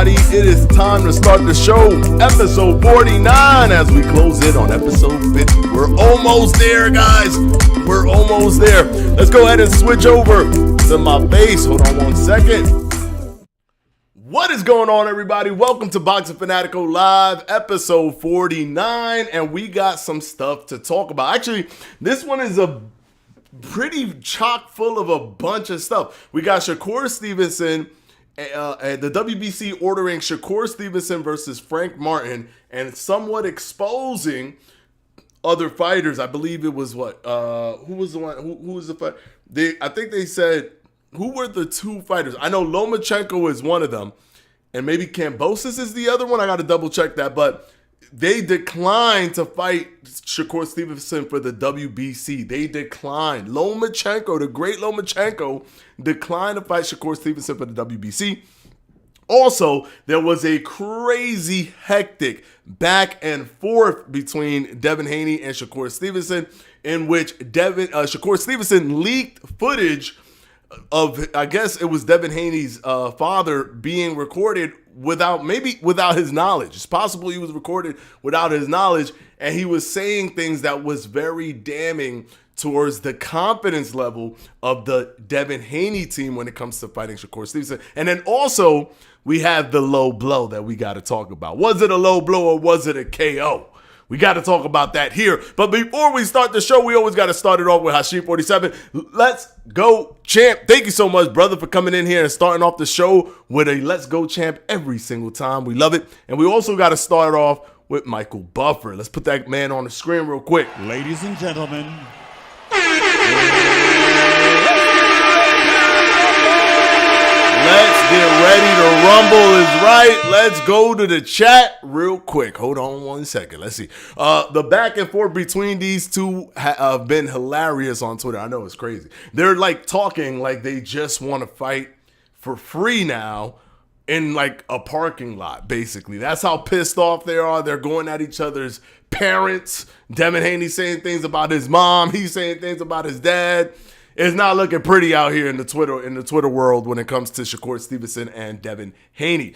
everybody. It is time to start the show, episode 49, as we close in on episode 50. We're almost there, guys. We're almost there. Let's go ahead and switch over to my face. Hold on one second. What is going on, everybody? Welcome to Boxing Fanatico Live, episode 49, and we got some stuff to talk about. Actually, this one is a pretty chock full of a bunch of stuff. We got Shakur Stevenson, the WBC ordering Shakur Stevenson versus Frank Martin, and somewhat exposing other fighters. I believe it was who was the one? Who was the fighter? I think they said, who were the two fighters? I know Lomachenko is one of them, and maybe Kambosos is the other one. I got to double check that, but they declined to fight Shakur Stevenson for the WBC. They declined. Lomachenko, the great Lomachenko, declined to fight Shakur Stevenson for the WBC. Also, there was a crazy, hectic back and forth between Devin Haney and Shakur Stevenson, in which Shakur Stevenson leaked footage of, I guess it was Devin Haney's father being recorded without his knowledge. It's possible he was recorded without his knowledge, and he was saying things that was very damning towards the confidence level of the Devin Haney team when it comes to fighting Shakur Stevenson. And then also, we have the low blow that we got to talk about. Was it a low blow or was it a KO? We got to talk about that here. But before we start the show, we always got to start it off with Hashim47. Let's go, champ. Thank you so much, brother, for coming in here and starting off the show with a Let's Go, champ every single time. We love it. And we also got to start off with Michael Buffer. Let's put that man on the screen real quick. Ladies and gentlemen. Let's get ready to rumble is right. Let's go to the chat real quick. Hold on one second. Let's see. The back and forth between these two have been hilarious on Twitter. I know it's crazy. They're like talking like they just want to fight for free now in like a parking lot, basically. That's how pissed off they are. They're going at each other's parents. Devin Haney saying things about his mom. He's saying things about his dad. It's not looking pretty out here in the Twitter world when it comes to Shakur Stevenson and Devin Haney.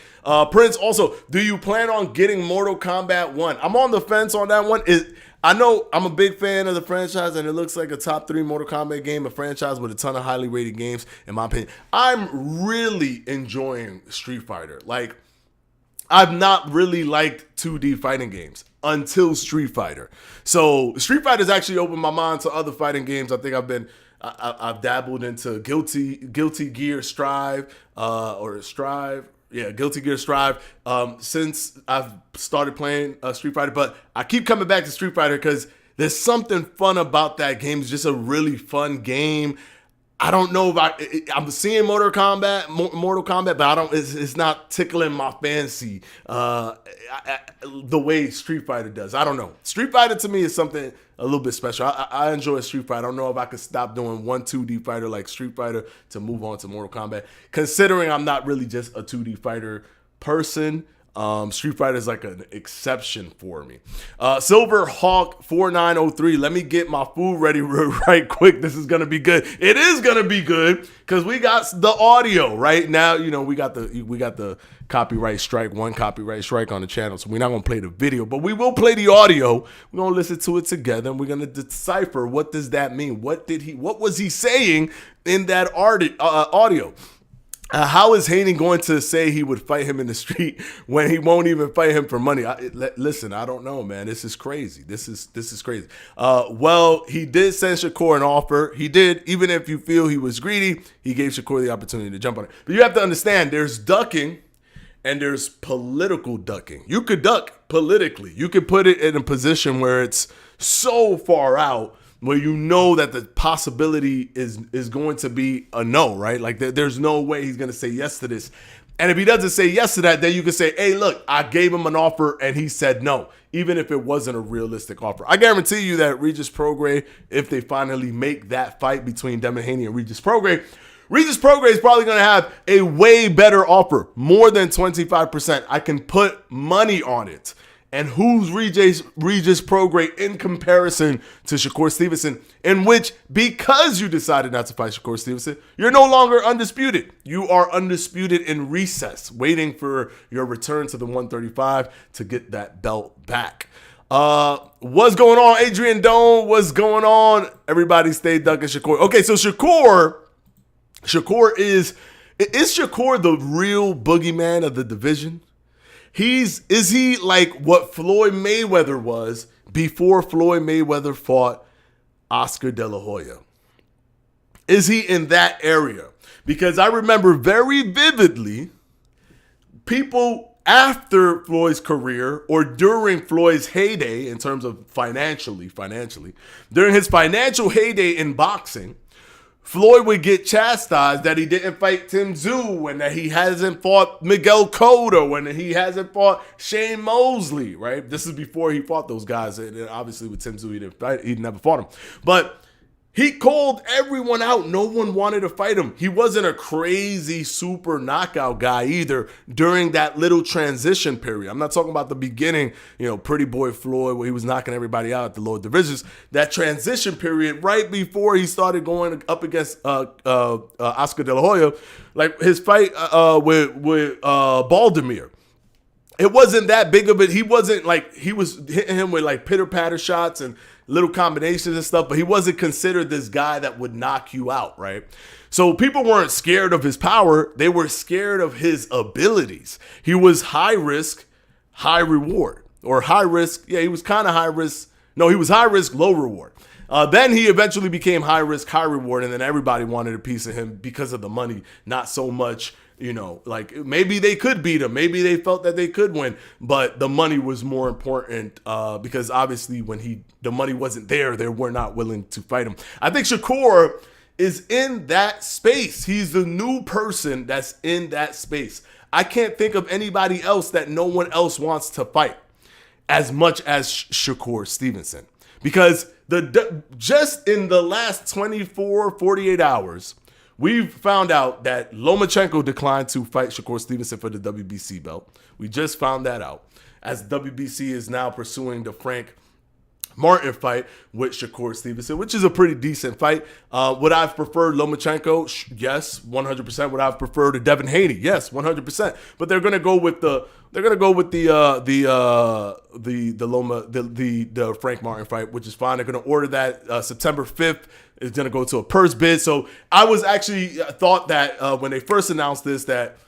Prince, also, do you plan on getting Mortal Kombat 1? I'm on the fence on that one. I know I'm a big fan of the franchise, and it looks like a top 3 Mortal Kombat game, a franchise with a ton of highly rated games, in my opinion. I'm really enjoying Street Fighter. Like, I've not really liked 2D fighting games until Street Fighter. So Street Fighter's actually opened my mind to other fighting games. I think I've dabbled into Guilty Gear Strive, Guilty Gear Strive, since I've started playing Street Fighter. But I keep coming back to Street Fighter because there's something fun about that game. It's just a really fun game. I don't know if I'm seeing Mortal Kombat, but it's not tickling my fancy the way Street Fighter does. I don't know. Street Fighter to me is something a little bit special. I enjoy Street Fighter. I don't know if I could stop doing one 2D fighter like Street Fighter to move on to Mortal Kombat. Considering I'm not really just a 2D fighter person, Street Fighter is like an exception for me. Silver Hawk 4903. Let me get my food ready right quick. This is gonna be good. It is gonna be good because we got the audio right now. You know, we got the copyright strike, one copyright strike on the channel, so we're not gonna play the video, but we will play the audio. We're gonna listen to it together, and we're gonna decipher what does that mean. What was he saying in that audio? How is Haney going to say he would fight him in the street when he won't even fight him for money? Listen, I don't know, man. This is crazy. This is crazy. Well, he did send Shakur an offer. He did. Even if you feel he was greedy, he gave Shakur the opportunity to jump on it. But you have to understand, there's ducking and there's political ducking. You could duck politically. You could put it in a position where it's so far out where you know that the possibility is going to be a no, right? Like there's no way he's going to say yes to this. And if he doesn't say yes to that, then you can say, hey, look, I gave him an offer and he said no, even if it wasn't a realistic offer. I guarantee you that Regis Prograis, if they finally make that fight between Devin Haney and Regis Prograis is probably going to have a way better offer, more than 25%. I can put money on it. and who's Regis Prograis in comparison to Shakur Stevenson, in which, because you decided not to fight Shakur Stevenson, you're no longer undisputed. You are undisputed in recess, waiting for your return to the 135 to get that belt back. What's going on, Adrian Doan? What's going on? Everybody stay ducking Shakur. Okay, so Shakur is Shakur the real boogeyman of the division? Is he like what Floyd Mayweather was before Floyd Mayweather fought Oscar De La Hoya? Is he in that area? Because I remember very vividly people after Floyd's career or during Floyd's heyday in terms of financially, during his financial heyday in boxing, Floyd would get chastised that he didn't fight Tim Tszyu and that he hasn't fought Miguel Cotto and he hasn't fought Shane Mosley, right? This is before he fought those guys. And obviously with Tim Tszyu, he never fought him. But he called everyone out. No one wanted to fight him. He wasn't a crazy super knockout guy either during that little transition period. I'm not talking about the beginning, Pretty Boy Floyd, where he was knocking everybody out at the lower divisions. That transition period right before he started going up against Oscar De La Hoya, like his fight with Baldomir. It wasn't that big of it. He wasn't like, he was hitting him with like pitter-patter shots and little combinations and stuff, but he wasn't considered this guy that would knock you out, right? So people weren't scared of his power. They were scared of his abilities. He was high risk, high reward. Or high risk, he was kind of high risk. No, he was high risk, low reward. Then he eventually became high risk, high reward, and then everybody wanted a piece of him because of the money, not so much, like maybe they could beat him. Maybe they felt that they could win, but the money was more important because obviously when the money wasn't there, they were not willing to fight him. I think Shakur is in that space. He's the new person that's in that space. I can't think of anybody else that no one else wants to fight as much as Shakur Stevenson, because just in the last 24, 48 hours, we've found out that Lomachenko declined to fight Shakur Stevenson for the WBC belt. We just found that out, as WBC is now pursuing the Frank Martin fight with Shakur Stevenson, which is a pretty decent fight. Would I have preferred Lomachenko? Yes, 100%. Would I have preferred a Devin Haney? Yes, 100%. But they're gonna go with the Frank Martin fight, which is fine. They're gonna order that September 5th. It's gonna go to a purse bid. So I was actually thought that when they first announced this that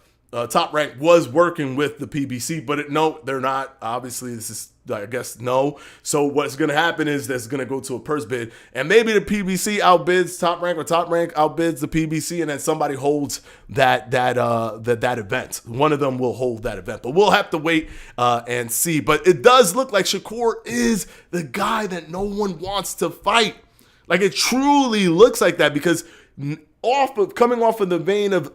Top Rank was working with the PBC, but no, they're not. Obviously, this is, I guess, no. So what's going to happen is that's going to go to a purse bid, and maybe the PBC outbids Top Rank, or Top Rank outbids the PBC, and then somebody holds that event. One of them will hold that event, but we'll have to wait and see. But it does look like Shakur is the guy that no one wants to fight. Like, it truly looks like that, because coming off of the vein of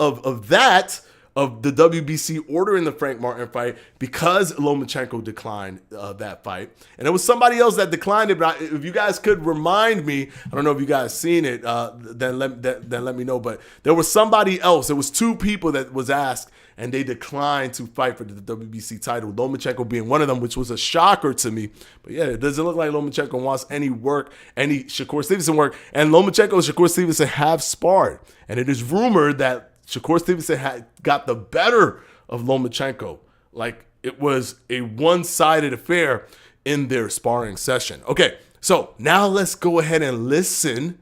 the WBC ordering the Frank Martin fight, because Lomachenko declined that fight. And it was somebody else that declined it, but if you guys could remind me, I don't know if you guys seen it, then let me know. But there was somebody else. There was two people that was asked, and they declined to fight for the WBC title, Lomachenko being one of them, which was a shocker to me. But yeah, it doesn't look like Lomachenko wants any Shakur Stevenson work. And Lomachenko and Shakur Stevenson have sparred. And it is rumored that Shakur Stevenson had got the better of Lomachenko. Like, it was a one-sided affair in their sparring session. Okay, so now let's go ahead and listen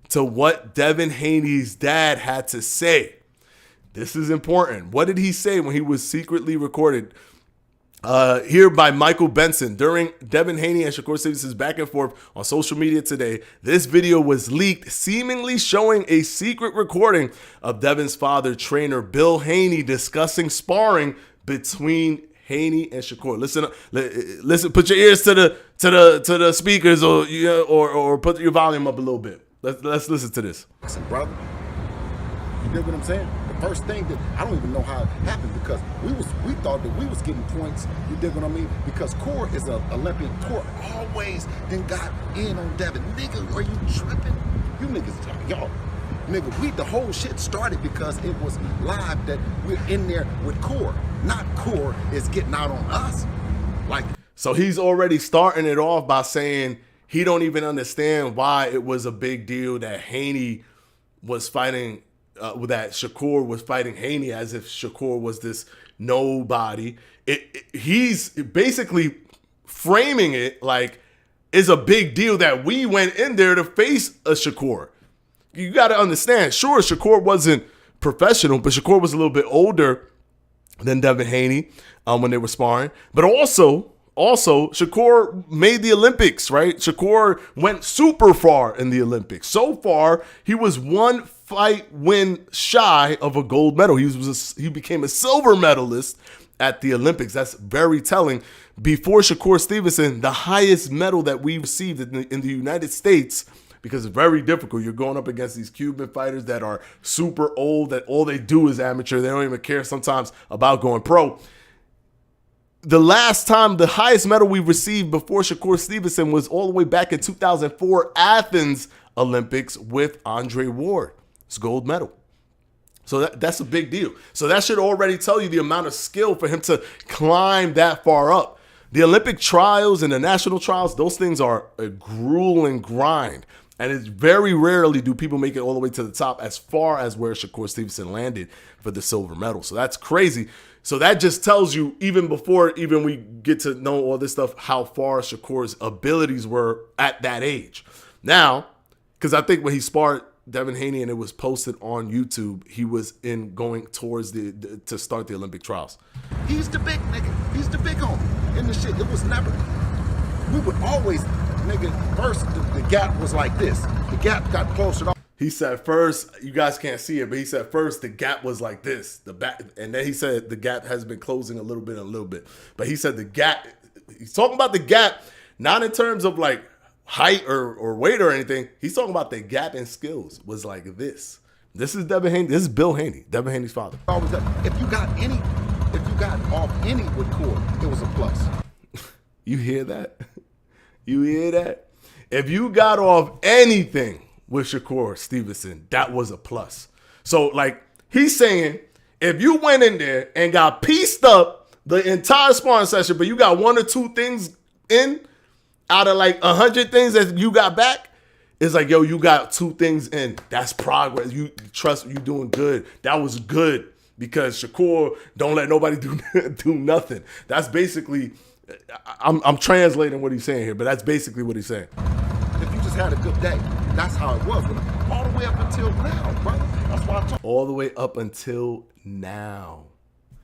to what Devin Haney's dad had to say. This is important. What did he say when he was secretly recorded here by Michael Benson during Devin Haney and Shakur Stevenson's back and forth on social media today? This video was leaked, seemingly showing a secret recording of Devin's father, trainer Bill Haney, discussing sparring between Haney and Shakur. Listen. Put your ears to the speakers, or put your volume up a little bit. Let's listen to this. Listen, brother, you dig what I'm saying? First thing that I don't even know how it happened, because we thought that we was getting points. You dig what I mean? Because Core is an Olympian. Core always then got in on Devin. Nigga, are you tripping? You niggas, y'all. Nigga, the whole shit started because it was live that we're in there with Core. Not Core is getting out on us. Like, So he's already starting it off by saying he don't even understand why it was a big deal that Haney was fighting, that Shakur was fighting Haney, as if Shakur was this nobody. He's basically framing it like it's a big deal that we went in there to face a Shakur. You got to understand, sure, Shakur wasn't professional, but Shakur was a little bit older than Devin Haney when they were sparring. But also, Shakur made the Olympics, right? Shakur went super far in the Olympics. So far, he was one fight win shy of a gold medal. He became a silver medalist at the Olympics. That's very telling. Before Shakur Stevenson, the highest medal that we received in the United States, because it's very difficult. You're going up against these Cuban fighters that are super old, that all they do is amateur. They don't even care sometimes about going pro. The last time, the highest medal we received before Shakur Stevenson was all the way back in 2004 Athens Olympics with Andre Ward. It's a gold medal. So that's a big deal. So that should already tell you the amount of skill for him to climb that far up. The Olympic trials and the national trials, those things are a grueling grind. And it's very rarely do people make it all the way to the top as far as where Shakur Stevenson landed for the silver medal. So that's crazy. So that just tells you, even before even we get to know all this stuff, how far Shakur's abilities were at that age. Now, because I think when he sparred Devin Haney and it was posted on YouTube, he was going towards to start the Olympic trials. He's the big nigga. He's the big homie. And the shit, it was never. We would always, nigga, first the gap was like this. The gap got closer. He said first, you guys can't see it, but he said first the gap was like this. The back, and then he said the gap has been closing a little bit. But he said the gap, he's talking about the gap, not in terms of like height or weight or anything. He's talking about the gap in skills was like this. This is Devin Haney. This is Bill Haney, Devin Haney's father. If you got off any with core, it was a plus. You hear that? You hear that? If you got off anything with Shakur Stevenson, that was a plus. So, like, he's saying, if you went in there and got pieced up the entire sparring session, but you got one or two things in out of like 100 things that you got back, it's like, yo, you got 2 things in. That's progress. You trust you doing good. That was good because Shakur don't let nobody do nothing. That's basically, I'm translating what he's saying here, but that's basically what he's saying. If you just had a good day, that's how it was. All the way up until now, brother. That's why I told all the way up until now.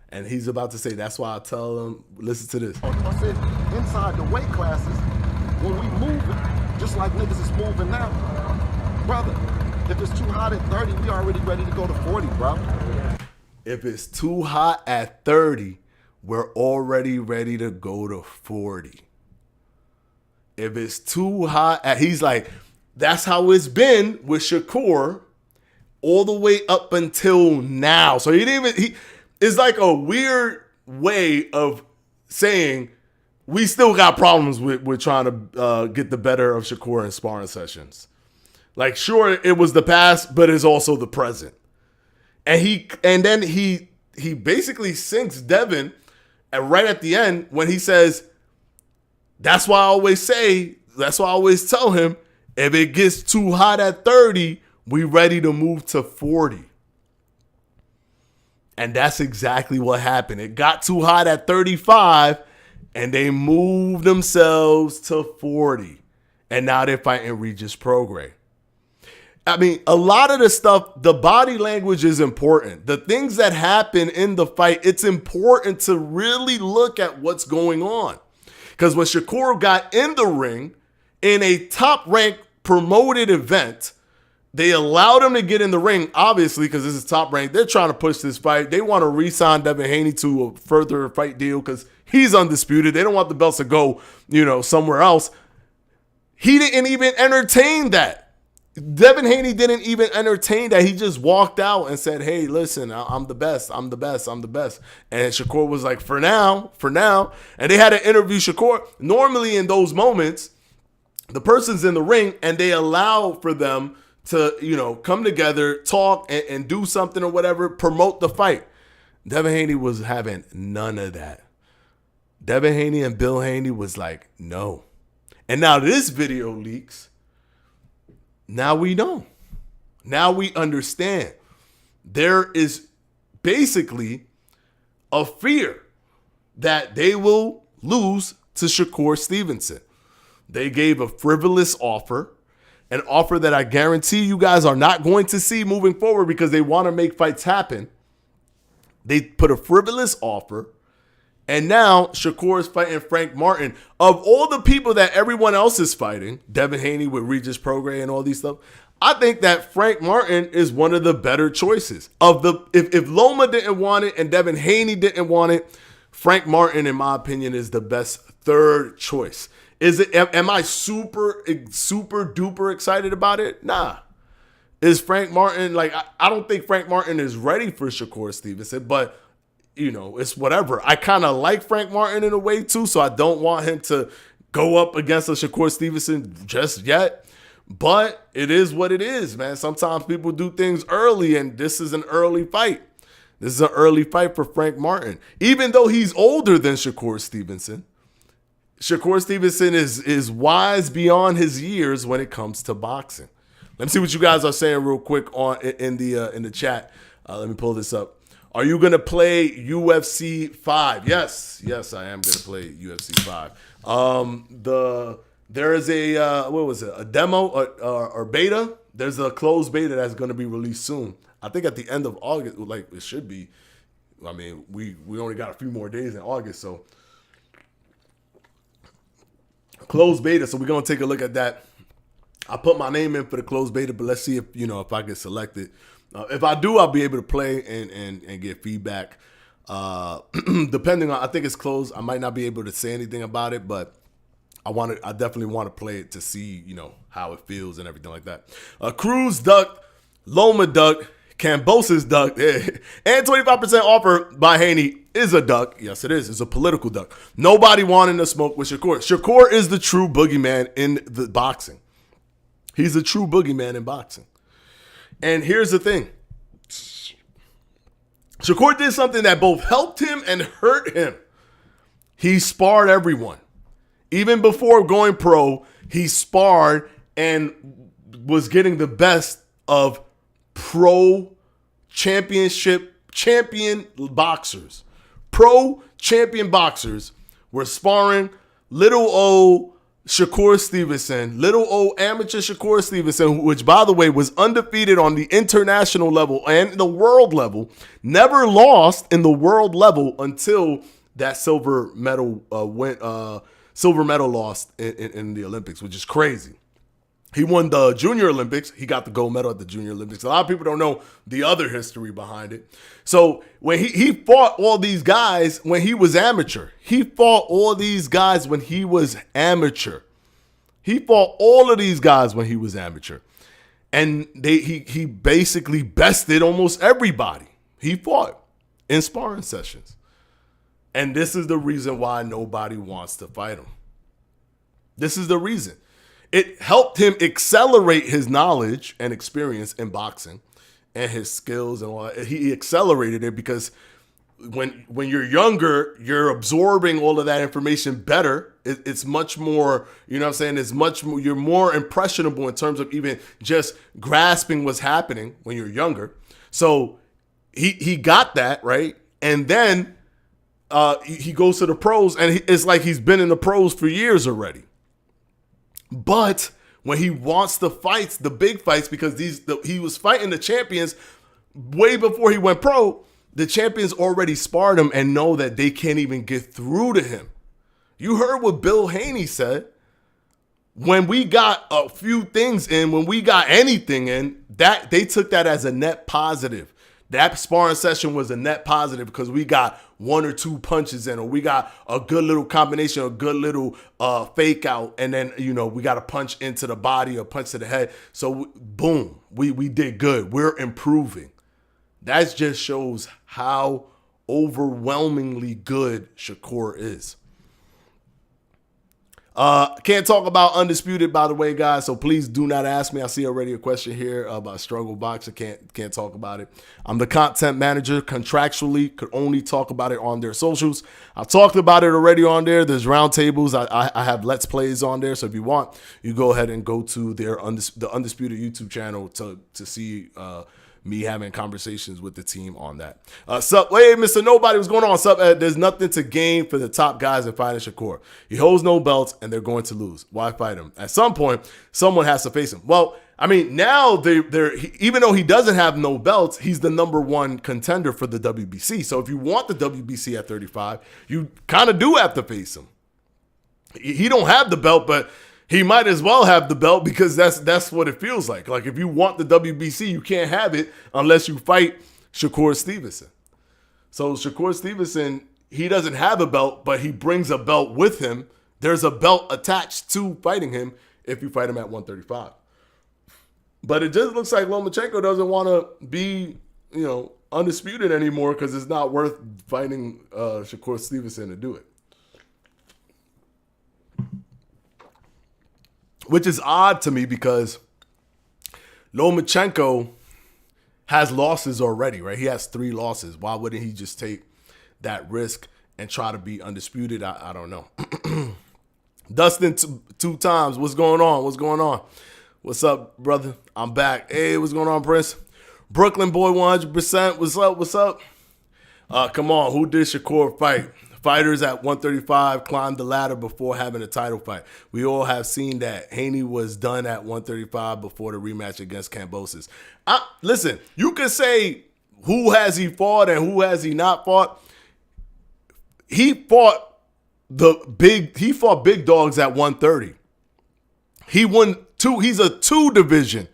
And he's about to say, that's why I tell him, listen to this. I said, inside the weight classes, when we moving, just like niggas is moving now, brother, if it's too hot at 30, we already ready to go to 40, bro. If it's too hot at 30, we're already ready to go to 40. If it's too hot, he's like, that's how it's been with Shakur all the way up until now. So it's like a weird way of saying we still got problems with trying to get the better of Shakur in sparring sessions. Like, sure, it was the past, but it's also the present. And then he basically sinks Devin right at the end when he says, that's why I always tell him, if it gets too hot at 30, we ready to move to 40. And that's exactly what happened. It got too hot at 35, and they moved themselves to 40. And now they're fighting Regis Prograis. I mean, a lot of the stuff, the body language is important. The things that happen in the fight, it's important to really look at what's going on. Because when Shakur got in the ring in a top-ranked promoted event, they allowed him to get in the ring, obviously, because this is top-ranked. They're trying to push this fight. They want to re-sign Devin Haney to a further fight deal because he's undisputed. They don't want the belts to go, somewhere else. He didn't even entertain that. Devin Haney didn't even entertain that. He just walked out and said, hey, listen, I'm the best. I'm the best. I'm the best. And Shakur was like, for now. And they had to interview Shakur. Normally in those moments, the person's in the ring and they allow for them to, come together, talk and do something or whatever, promote the fight. Devin Haney was having none of that. Devin Haney and Bill Haney was like, no. And now this video leaks. Now we know. Now we understand. There is basically a fear that they will lose to Shakur Stevenson. They gave a frivolous offer, an offer that I guarantee you guys are not going to see moving forward because they want to make fights happen. They put a frivolous offer, and now Shakur is fighting Frank Martin. Of all the people that everyone else is fighting, Devin Haney with Regis Prograis and all these stuff, I think that Frank Martin is one of the better choices. If Loma didn't want it and Devin Haney didn't want it, Frank Martin, in my opinion, is the best third choice. Am I super duper excited about it? Nah. Is Frank Martin, like, I don't think Frank Martin is ready for Shakur Stevenson, but, you know, it's whatever. I kind of like Frank Martin in a way, too, so I don't want him to go up against a Shakur Stevenson just yet. But it is what it is, man. Sometimes people do things early, and this is an early fight. This is an early fight for Frank Martin. Even though he's older than Shakur Stevenson, Shakur Stevenson is wise beyond his years when it comes to boxing. Let me see what you guys are saying real quick in the chat. Let me pull this up. Are you gonna play UFC 5? Yes, I am gonna play UFC 5. There is a demo or beta. There's a closed beta that's gonna be released soon. I think at the end of August, like it should be. I mean, we only got a few more days in August, so closed beta. So we're gonna take a look at that. I put my name in for the closed beta, but let's see if I get selected. If I do, I'll be able to play and get feedback. Depending on, I think it's closed. I might not be able to say anything about it, but I definitely want to play it to see, how it feels and everything like that. Cruz ducked, Loma ducked, Cambosis ducked, and 25% offer by Haney is a duck. Yes, it is. It's a political duck. Nobody wanting to smoke with Shakur. Shakur is the true boogeyman in the boxing. He's a true boogeyman in boxing. And here's the thing. Shakur did something that both helped him and hurt him. He sparred everyone. Even before going pro, he sparred and was getting the best of pro championship champion boxers. Pro champion boxers were sparring little old Shakur Stevenson, little old amateur Shakur Stevenson, which, by the way, was undefeated on the international level and the world level, never lost in the world level until that silver medal lost in the Olympics, which is crazy. He won the Junior Olympics. He got the gold medal at the Junior Olympics. A lot of people don't know the other history behind it. So when he fought all these guys when he was amateur. He fought all these guys when he was amateur. He fought all of these guys when he was amateur. And he basically bested almost everybody he fought in sparring sessions. And this is the reason why nobody wants to fight him. This is the reason. It helped him accelerate his knowledge and experience in boxing and his skills and all that. He accelerated it because when you're younger, you're absorbing all of that information better. It's much more, it's much more, you're more impressionable in terms of even just grasping what's happening when you're younger. So he got that, right? And then he goes to the pros, and it's like he's been in the pros for years already. But when he wants the fights, the big fights, because he was fighting the champions way before he went pro, the champions already sparred him and know that they can't even get through to him. You heard what Bill Haney said. When we got a few things in, when we got anything in, that they took that as a net positive. That sparring session was a net positive because we got one or two punches in, or we got a good little combination, a good little fake out, and then we got a punch into the body, a punch to the head. So boom, we did good. We're improving. That just shows how overwhelmingly good Shakur is. Can't talk about Undisputed, by the way, guys, so please do not ask me. I see already a question here about Struggle Boxer. Can't talk about it. I'm the content manager. Contractually, could only talk about it on their socials. I've talked about it already on there. There's roundtables. I have Let's Plays on there, so if you want, you go ahead and go to the Undisputed YouTube channel to see me having conversations with the team on that. Sup, hey, Mr. Nobody, what's going on? Sup, there's nothing to gain for the top guys in fighting Shakur. He holds no belts, and they're going to lose. Why fight him? At some point, someone has to face him. Well, I mean, now even though he doesn't have no belts, he's the number one contender for the WBC. So if you want the WBC at 35, you kind of do have to face him. He don't have the belt, but he might as well have the belt because that's what it feels like. Like if you want the WBC, you can't have it unless you fight Shakur Stevenson. So Shakur Stevenson, he doesn't have a belt, but he brings a belt with him. There's a belt attached to fighting him if you fight him at 135. But it just looks like Lomachenko doesn't want to be, undisputed anymore because it's not worth fighting Shakur Stevenson to do it. Which is odd to me because Lomachenko has losses already, right? He has 3 losses. Why wouldn't he just take that risk and try to be undisputed? I don't know. Dustin, 2 times. What's going on? What's up, brother? I'm back. Hey, what's going on, Prince? Brooklyn boy 100%. What's up? Come on. Who did Shakur fight? Fighters at 135 climbed the ladder before having a title fight. We all have seen that. Haney was done at 135 before the rematch against Kambosos. Listen, you can say who has he fought and who has he not fought. He fought big dogs at 130. He won 2. He's a 2-division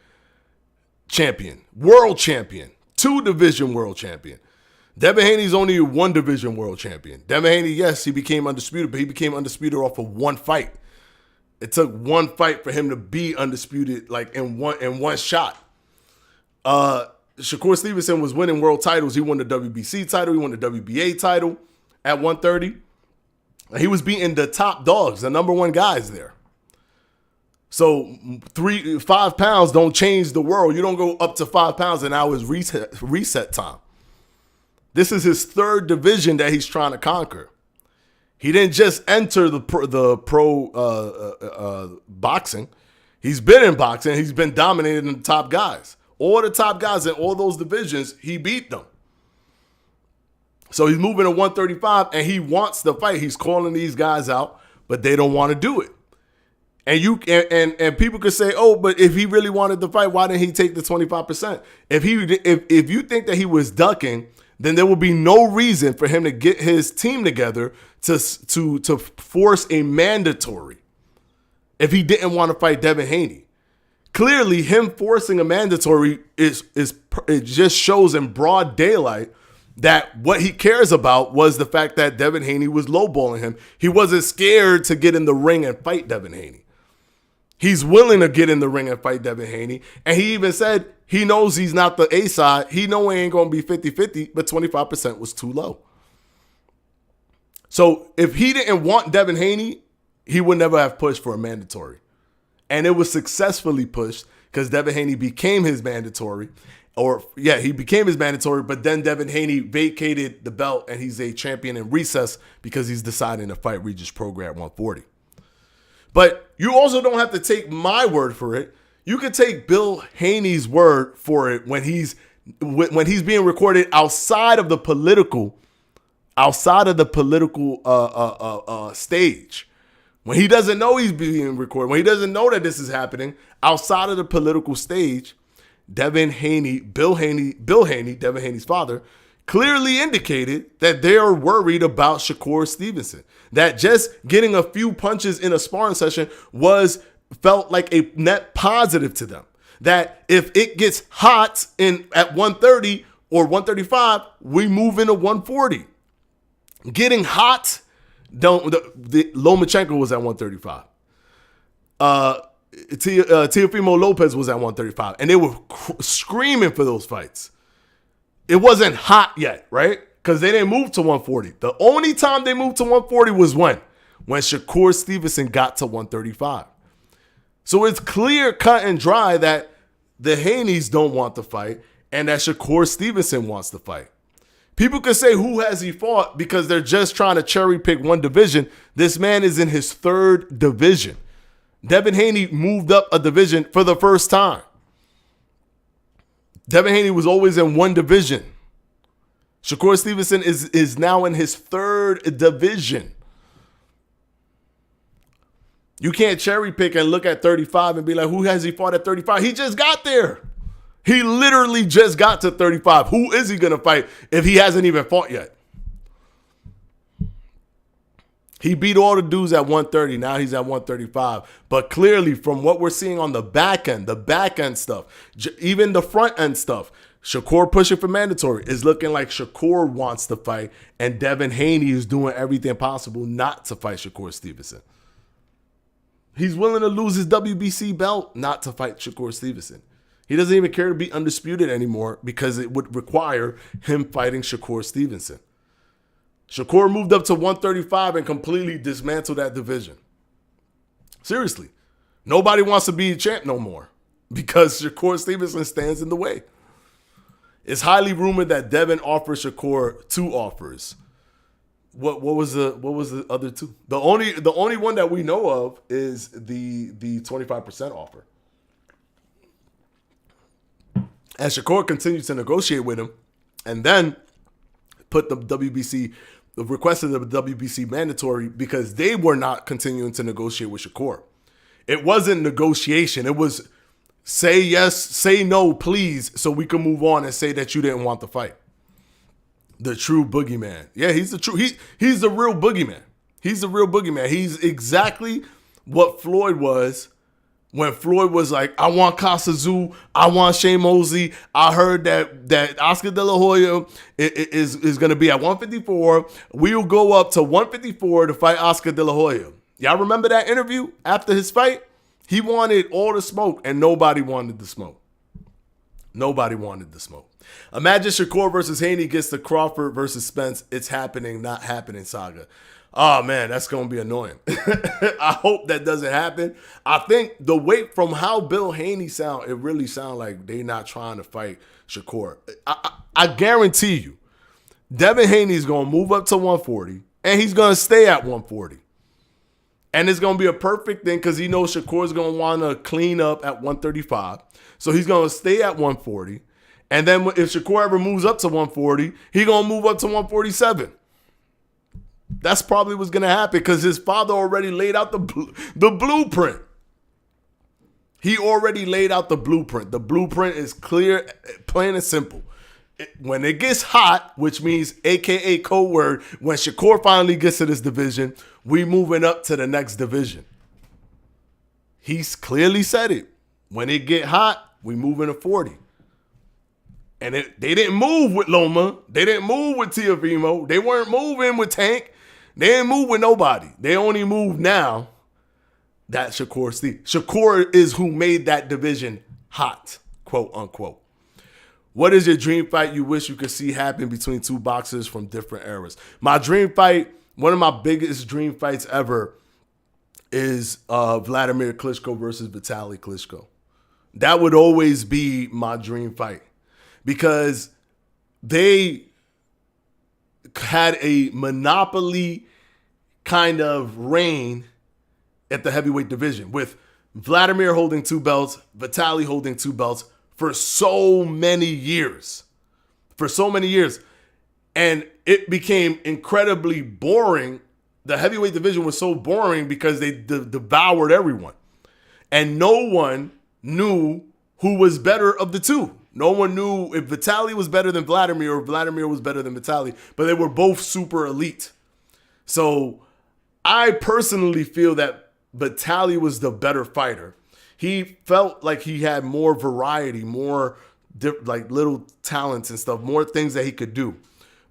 champion, world champion, 2-division world champion. Devin Haney's only a 1-division world champion. Devin Haney, yes, he became undisputed, but he became undisputed off of 1 fight. It took 1 fight for him to be undisputed, like in one shot. Shakur Stevenson was winning world titles. He won the WBC title. He won the WBA title at 130. He was beating the top dogs, the number 1 guys there. So 5 pounds don't change the world. You don't go up to 5 pounds and now is reset time. This is his 3rd division that he's trying to conquer. He didn't just enter the pro boxing. He's been in boxing. He's been dominating the top guys. All the top guys in all those divisions, he beat them. So he's moving to 135, and he wants the fight. He's calling these guys out, but they don't want to do it. And people could say, oh, but if he really wanted to fight, why didn't he take the 25%? If you think that he was ducking, then there will be no reason for him to get his team together to force a mandatory if he didn't want to fight Devin Haney. Clearly, him forcing a mandatory it just shows in broad daylight that what he cares about was the fact that Devin Haney was lowballing him. He wasn't scared to get in the ring and fight Devin Haney. He's willing to get in the ring and fight Devin Haney. And he even said he knows he's not the A side. He know he ain't going to be 50-50, but 25% was too low. So if he didn't want Devin Haney, he would never have pushed for a mandatory. And it was successfully pushed because Devin Haney became his mandatory. He became his mandatory, but then Devin Haney vacated the belt and he's a champion in recess because he's deciding to fight Regis Prograis at 140. But you also don't have to take my word for it. You could take Bill Haney's word for it when he's being recorded outside of the political stage. When he doesn't know he's being recorded, when he doesn't know that this is happening outside of the political stage, Devin Haney, Devin Haney's father, clearly indicated that they are worried about Shakur Stevenson. That just getting a few punches in a sparring session felt like a net positive to them. That if it gets hot at 130 or 135, we move into 140. Getting hot, Lomachenko was at 135. Teofimo Lopez was at 135, and they were screaming for those fights. It wasn't hot yet, right? Because they didn't move to 140. The only time they moved to 140 was when Shakur Stevenson got to 135. So it's clear, cut and dry that the Haneys don't want to fight and that Shakur Stevenson wants to fight. People could say, who has he fought? Because they're just trying to cherry pick one division. This man is in his third division. Devin Haney moved up a division for the first time. Devin Haney was always in one division. Shakur Stevenson is now in his third division. You can't cherry pick and look at 35 and be like, who has he fought at 35? He just got there. He literally just got to 35. Who is he going to fight if he hasn't even fought yet? He beat all the dudes at 130. Now he's at 135. But clearly, from what we're seeing on the back end stuff, even the front end stuff, Shakur pushing for mandatory is looking like Shakur wants to fight, and Devin Haney is doing everything possible not to fight Shakur Stevenson. He's willing to lose his WBC belt not to fight Shakur Stevenson. He doesn't even care to be undisputed anymore because it would require him fighting Shakur Stevenson. Shakur moved up to 135 and completely dismantled that division. Seriously. Nobody wants to be a champ no more because Shakur Stevenson stands in the way. It's highly rumored that Devin offered Shakur 2 offers. What was the other 2? The only one that we know of is the 25% offer. And Shakur continued to negotiate with him and then put the requested the WBC mandatory because they were not continuing to negotiate with Shakur. It wasn't negotiation. It was say yes, say no, please, so we can move on and say that you didn't want the fight. The true boogeyman. Yeah, he's the real boogeyman. He's the real boogeyman. He's exactly what Floyd was when Floyd was like, I want Casa Zoo, I want Shane Mosley. I heard that Oscar De La Hoya is going to be at 154. We'll go up to 154 to fight Oscar De La Hoya. Y'all remember that interview after his fight? He wanted all the smoke and nobody wanted the smoke. Nobody wanted the smoke. Imagine Shakur versus Haney gets the Crawford versus Spence. It's happening, not happening saga. Oh, man, that's going to be annoying. I hope that doesn't happen. I think the weight from how Bill Haney sound, it really sounds like they not trying to fight Shakur. I guarantee you, Devin Haney's going to move up to 140, and he's going to stay at 140. And it's going to be a perfect thing because he knows Shakur's going to want to clean up at 135. So he's going to stay at 140. And then if Shakur ever moves up to 140, he's going to move up to 147. That's probably what's going to happen because his father already laid out the blueprint. He already laid out the blueprint. The blueprint is clear, plain and simple. When it gets hot, which means AKA code word, when Shakur finally gets to this division, we moving up to the next division. He's clearly said it. When it get hot, we moving to 40. And they didn't move with Loma. They didn't move with Teofimo. They weren't moving with Tank. They didn't move with nobody. They only move now that Shakur is who made that division hot, quote unquote. What is your dream fight you wish you could see happen between 2 boxers from different eras? My dream fight, one of my biggest dream fights ever is Vladimir Klitschko versus Vitaly Klitschko. That would always be my dream fight because they had a monopoly kind of reign at the heavyweight division with Vladimir holding 2 belts, Vitaly holding 2 belts for so many years. And it became incredibly boring. The heavyweight division was so boring because they devoured everyone. And no one knew who was better of the two. No one knew if Vitaly was better than Vladimir or Vladimir was better than Vitaly, but they were both super elite. So I personally feel that Vitaly was the better fighter. He felt like he had more variety, more like little talents and stuff, more things that he could do.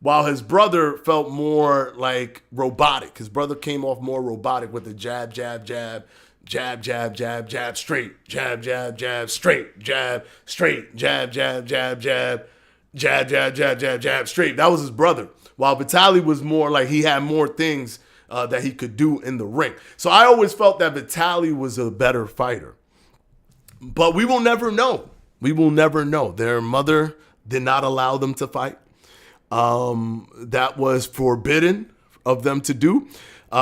While his brother felt more like robotic. His brother came off more robotic with the jab, jab, jab, jab, jab, jab, jab, straight, jab, jab, jab, straight, jab, straight, jab, jab, jab, jab, jab, jab, jab, jab, jab, straight. That was his brother. While Vitaly was more like he had more things that he could do in the ring. So I always felt that Vitaly was a better fighter. But we will never know. We will never know. Their mother did not allow them to fight. That was forbidden of them to do.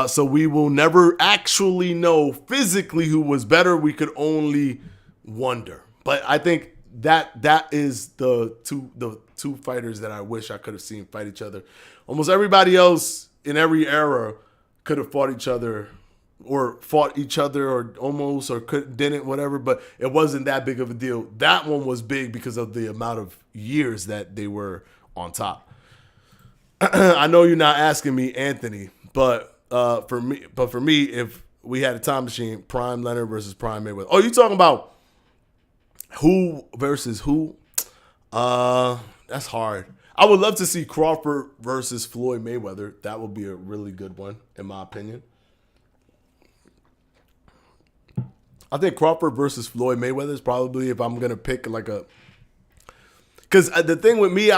So we will never actually know physically who was better. We could only wonder. But I think that is the two fighters that I wish I could have seen fight each other. Almost everybody else in every era could have fought each other or almost or didn't, whatever, but it wasn't that big of a deal. That one was big because of the amount of years that they were on top. I know you're not asking me, Anthony, but for me, if we had a time machine, Prime Leonard versus Prime Mayweather. Oh, you talking about who versus who? That's hard. I would love to see Crawford versus Floyd Mayweather. That would be a really good one, in my opinion. I think Crawford versus Floyd Mayweather is probably, if I'm gonna pick like a, because the thing with me,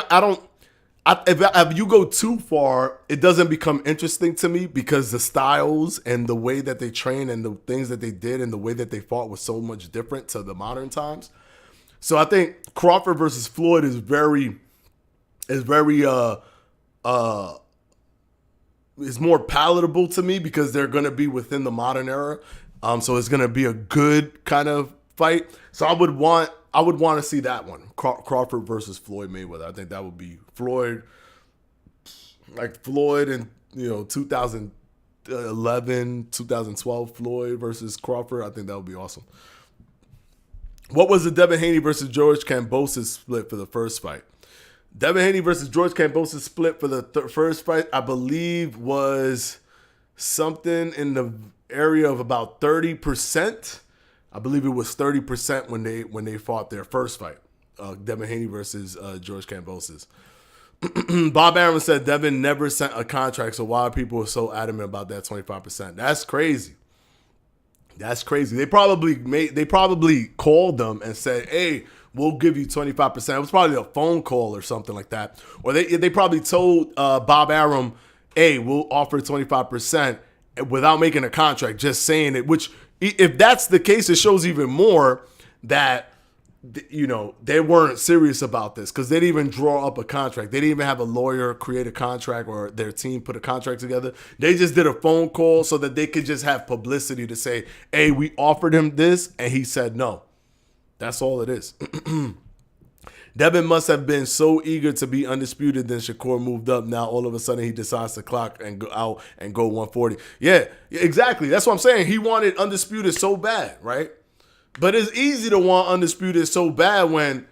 if you go too far, it doesn't become interesting to me because the styles and the way that they train and the things that they did and the way that they fought was so much different to the modern times. So I think Crawford versus Floyd is more palatable to me because they're gonna be within the modern era. So it's gonna be a good kind of fight. So I would want to see that one, Crawford versus Floyd Mayweather. I think that would be Floyd in 2011, 2012 Floyd versus Crawford. I think that would be awesome. What was the Devin Haney versus George Kambosos split for the first fight? Devin Haney versus George Kambosos split for the first fight, I believe, was something in the area of about 30%. I believe it was 30% when they fought their first fight. Devin Haney versus George Kambosos. Bob Arum said Devin never sent a contract, so why are people so adamant about that 25%? That's crazy. That's crazy. They probably called them and said, "Hey, we'll give you 25%." It was probably a phone call or something like that. Or they probably told Bob Arum, "Hey, we'll offer 25%." Without making a contract, just saying it, which if that's the case, it shows even more that, they weren't serious about this because they didn't even draw up a contract. They didn't even have a lawyer create a contract or their team put a contract together. They just did a phone call so that they could just have publicity to say, "Hey, we offered him this," and he said no. That's all it is. Devin must have been so eager to be undisputed, then Shakur moved up. Now all of a sudden he decides to clock and go out and go 140. Yeah, exactly. That's what I'm saying. He wanted undisputed so bad, right? But it's easy to want undisputed so bad when,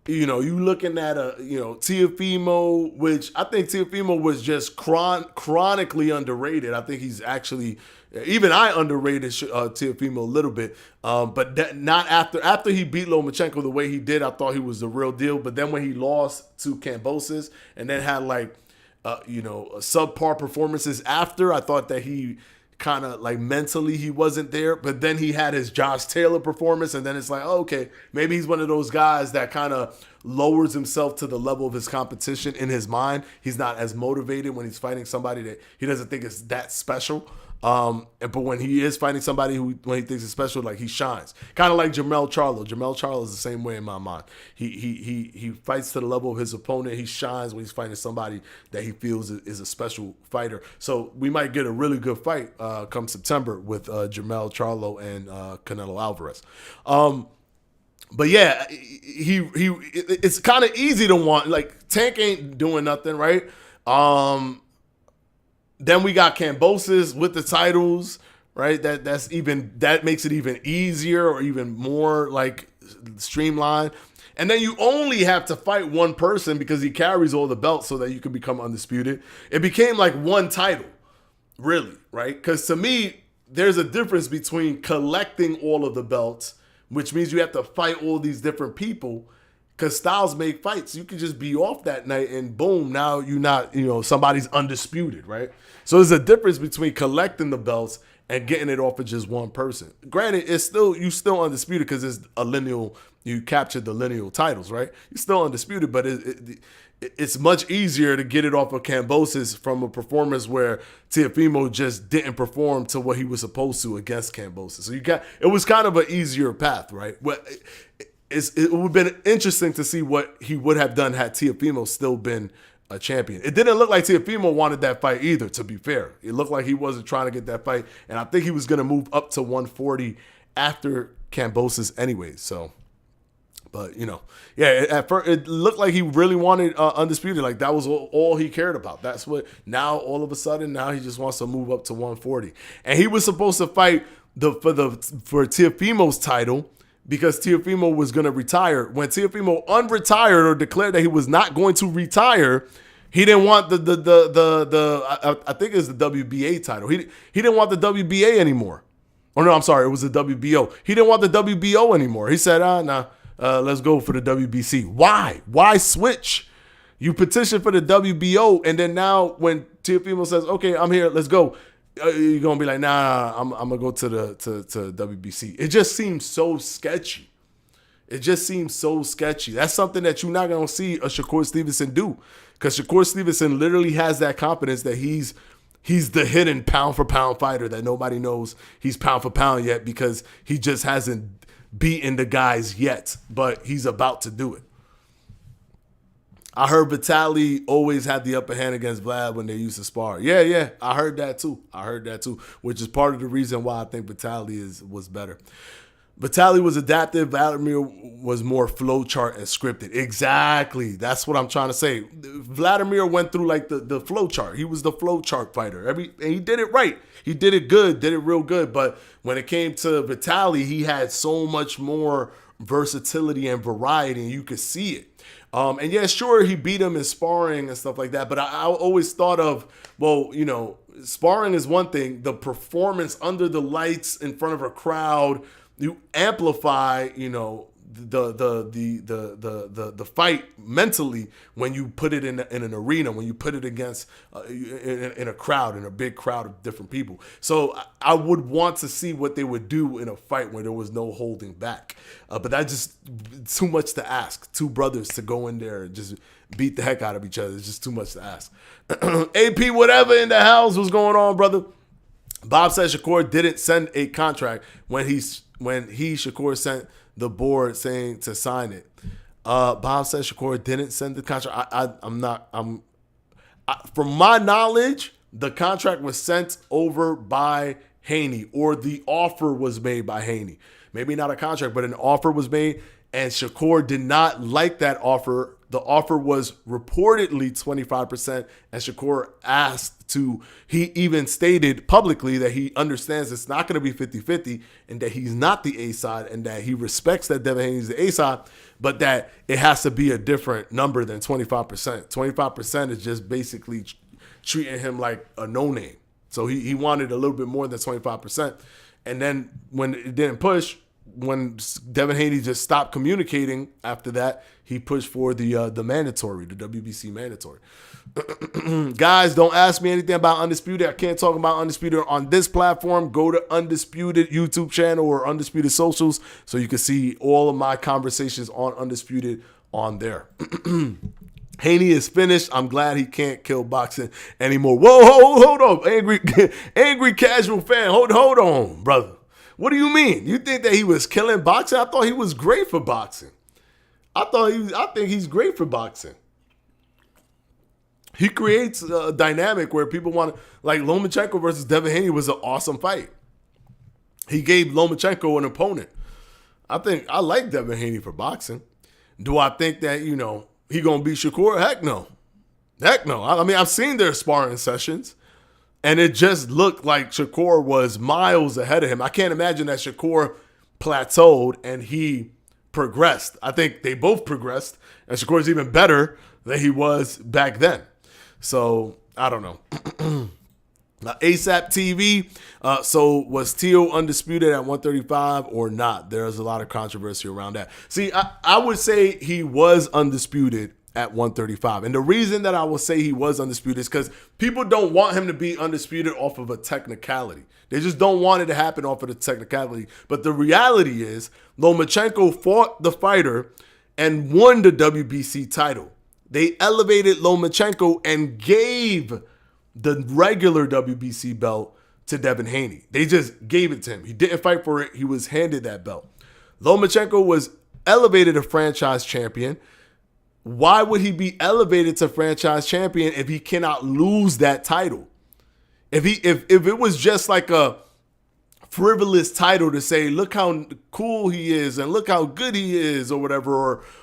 you looking at Teofimo, which I think Teofimo was just chronically underrated. I think he's actually, even I underrated Teofimo a little bit, but not after he beat Lomachenko the way he did. I thought he was the real deal. But then when he lost to Kambosos and then had subpar performances after, I thought that he kind of mentally he wasn't there. But then he had his Josh Taylor performance, and then it's like, oh, okay, maybe he's one of those guys that kind of lowers himself to the level of his competition in his mind. He's not as motivated when he's fighting somebody that he doesn't think is that special. But when he is fighting somebody when he thinks is special, he shines. Kind of like Jermell Charlo. Jermell Charlo is the same way in my mind. He fights to the level of his opponent. He shines when he's fighting somebody that he feels is a special fighter. So we might get a really good fight come September with Jermell Charlo and Canelo Alvarez. But yeah, it's kind of easy to want. Tank ain't doing nothing, right? Then we got Kambosos with the titles, right? That makes it even easier or even more streamlined. And then you only have to fight one person because he carries all the belts so that you can become undisputed. It became one title, really, right? Because to me, there's a difference between collecting all of the belts, which means you have to fight all these different people. Because styles make fights. You can just be off that night and boom, now you're not, somebody's undisputed, right? So there's a difference between collecting the belts and getting it off of just one person. Granted, you still undisputed because it's a lineal, you captured the lineal titles, right? You're still undisputed, but it's much easier to get it off of Kambosos from a performance where Teofimo just didn't perform to what he was supposed to against Kambosos. So it was kind of an easier path, right? It would have been interesting to see what he would have done had Teofimo still been a champion. It didn't look like Teofimo wanted that fight either, to be fair. It looked like he wasn't trying to get that fight, and I think he was going to move up to 140 after Kambosos anyway, so... But, at first, it looked like he really wanted Undisputed. Like, that was all he cared about. That's what, now, all of a sudden, now he just wants to move up to 140. And he was supposed to fight for Teofimo's title because Teofimo was going to retire. When Teofimo unretired or declared that he was not going to retire, he didn't want I think it's the WBA title. He didn't want the WBA anymore. Oh, no, I'm sorry. It was the WBO. He didn't want the WBO anymore. He said, nah. Let's go for the WBC. Why? Why switch? You petition for the WBO, and then now when Teofimo says, "Okay, I'm here, let's go," you're gonna be like, "Nah, I'm gonna go to WBC." It just seems so sketchy. That's something that you're not gonna see a Shakur Stevenson do, because Shakur Stevenson literally has that confidence that he's the hidden pound for pound fighter that nobody knows he's pound for pound yet because he just hasn't beaten the guys yet, but he's about to do it. I heard Vitaly always had the upper hand against Vlad when they used to spar. Yeah, I heard that too, which is part of the reason why I think Vitaly was better. Vitaly was adaptive. Vladimir was more flowchart and scripted. Exactly. That's what I'm trying to say. Vladimir went through like the flowchart. He was the flowchart fighter. And he did it right. He did it good, did it real good. But when it came to Vitaly, he had so much more versatility and variety, and you could see it. And yeah, sure, he beat him in sparring and stuff like that. But I always thought of, sparring is one thing. The performance under the lights in front of a crowd, you amplify, the fight mentally when you put it in an arena, when you put it against in a crowd, in a big crowd of different people. So I would want to see what they would do in a fight where there was no holding back. But that's just too much to ask. Two brothers to go in there and just beat the heck out of each other. It's just too much to ask. AP, whatever in the house, what's going on, brother? Bob said Shakur didn't send a contract when Shakur sent the board saying to sign it. Bob said Shakur didn't send the contract. From my knowledge, the contract was sent over by Haney, or the offer was made by Haney. Maybe not a contract, but an offer was made, and Shakur did not like that offer. The offer was reportedly 25%, and Shakur he even stated publicly that he understands it's not going to be 50-50 and that he's not the A side and that he respects that Devin Haney is the A side, but that it has to be a different number than 25%. 25% is just basically treating him like a no-name. So he wanted a little bit more than 25%. And then when it didn't push, when Devin Haney just stopped communicating after that, he pushed for the mandatory, the WBC mandatory. Guys, don't ask me anything about Undisputed. I can't talk about Undisputed on this platform. Go to Undisputed YouTube channel or Undisputed socials so you can see all of my conversations on Undisputed on there. Haney is finished. I'm glad he can't kill boxing anymore. Whoa, hold on. Angry casual fan. Hold on, brother. What do you mean? You think that he was killing boxing? I thought he was great for boxing. I think he's great for boxing. He creates a dynamic where people want to, like Lomachenko versus Devin Haney was an awesome fight. He gave Lomachenko an opponent. I like Devin Haney for boxing. Do I think that, he going to beat Shakur? Heck no. I mean, I've seen their sparring sessions, and it just looked like Shakur was miles ahead of him. I can't imagine that Shakur plateaued and he progressed. I think they both progressed, and Shakur's even better than he was back then. So, I don't know. ASAP TV. So, was Teo undisputed at 135 or not? There's a lot of controversy around that. See, I would say he was undisputed at 135. And the reason that I will say he was undisputed is because people don't want him to be undisputed off of a technicality. They just don't want it to happen off of the technicality. But the reality is Lomachenko fought the fighter and won the WBC title. They elevated Lomachenko and gave the regular WBC belt to Devin Haney. They just gave it to him. He didn't fight for it. He was handed that belt. Lomachenko was elevated to franchise champion. Why would he be elevated to franchise champion if he cannot lose that title? If it was just like a frivolous title to say, look how cool he is and look how good he is or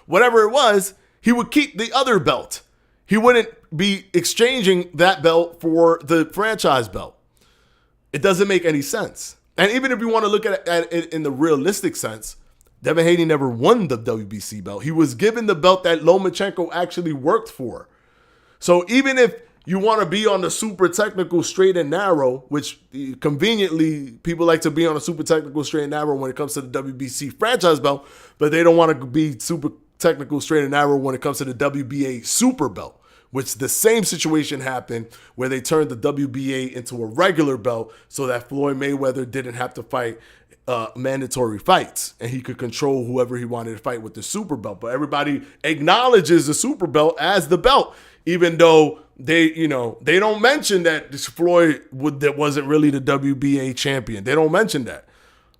whatever it was, he would keep the other belt. He wouldn't be exchanging that belt for the franchise belt. It doesn't make any sense. And even if you want to look at it in the realistic sense, Devin Haney never won the WBC belt. He was given the belt that Lomachenko actually worked for. So even if you want to be on the super technical straight and narrow, which conveniently people like to be on a super technical straight and narrow when it comes to the WBC franchise belt, but they don't want to be super technical straight and narrow when it comes to the WBA super belt, which the same situation happened where they turned the WBA into a regular belt so that Floyd Mayweather didn't have to fight mandatory fights and he could control whoever he wanted to fight with the super belt. But everybody acknowledges the super belt as the belt, even though they don't mention that this Floyd that wasn't really the WBA champion. They don't mention that,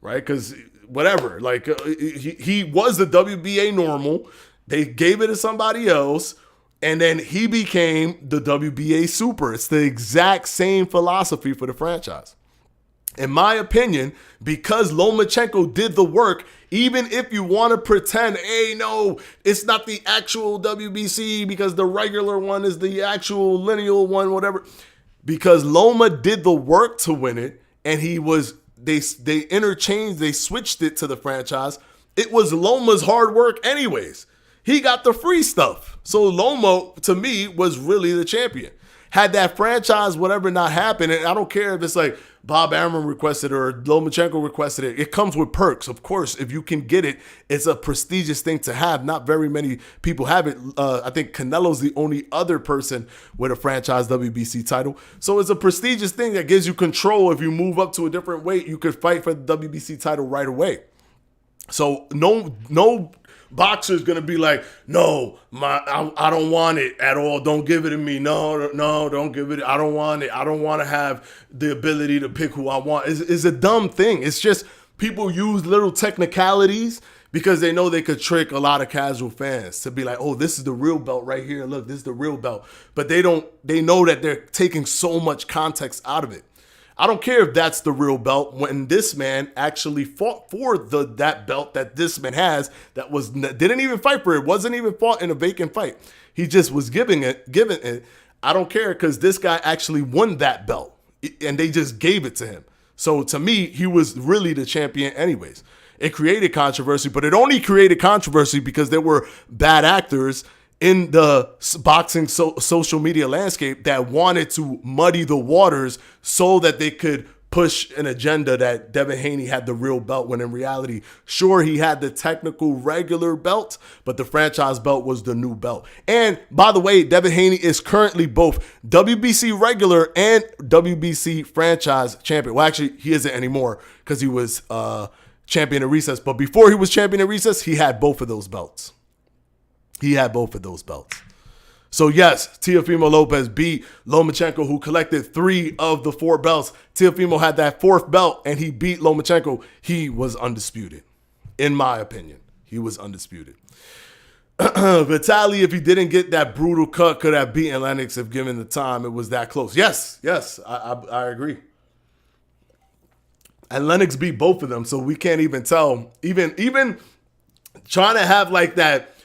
right? Because whatever, like he was the WBA normal. They gave it to somebody else, and then he became the WBA super. It's the exact same philosophy for the franchise. In my opinion, because Lomachenko did the work, even if you want to pretend, hey, no, it's not the actual WBC because the regular one is the actual lineal one, whatever. Because Loma did the work to win it, and they interchanged, they switched it to the franchise. It was Loma's hard work anyways. He got the free stuff. So Loma, to me, was really the champion. Had that franchise, whatever, not happened, and I don't care if it's like Bob Arum requested or Lomachenko requested it. It comes with perks. Of course, if you can get it, it's a prestigious thing to have. Not very many people have it. I think Canelo's the only other person with a franchise WBC title. So it's a prestigious thing that gives you control. If you move up to a different weight, you could fight for the WBC title right away. So no boxer's gonna be like, no, I don't want it at all. Don't give it to me. No, don't give it. I don't want it. I don't want to have the ability to pick who I want. It's a dumb thing. It's just people use little technicalities because they know they could trick a lot of casual fans to be like, oh, this is the real belt right here. Look, this is the real belt. But they know that they're taking so much context out of it. I don't care if that's the real belt when this man actually fought for that belt that this man has didn't even fight for it. Wasn't even fought in a vacant fight. He just was given it. I don't care because this guy actually won that belt and they just gave it to him. So to me, he was really the champion anyways. It created controversy, but it only created controversy because there were bad actors in the boxing social media landscape that wanted to muddy the waters so that they could push an agenda that Devin Haney had the real belt, when in reality, sure, he had the technical regular belt, but the franchise belt was the new belt. And by the way, Devin Haney is currently both WBC regular and WBC franchise champion. Well, actually, he isn't anymore because he was champion at recess. But before he was champion at recess, he had both of those belts. So yes, Teofimo Lopez beat Lomachenko, who collected 3 of the 4 belts. Teofimo had that 4th belt, and he beat Lomachenko. He was undisputed. In my opinion, he was undisputed. Vitaly, if he didn't get that brutal cut, could have beaten Lennox if given the time. It was that close. Yes, I agree. And Lennox beat both of them, so we can't even tell. Even trying to have like that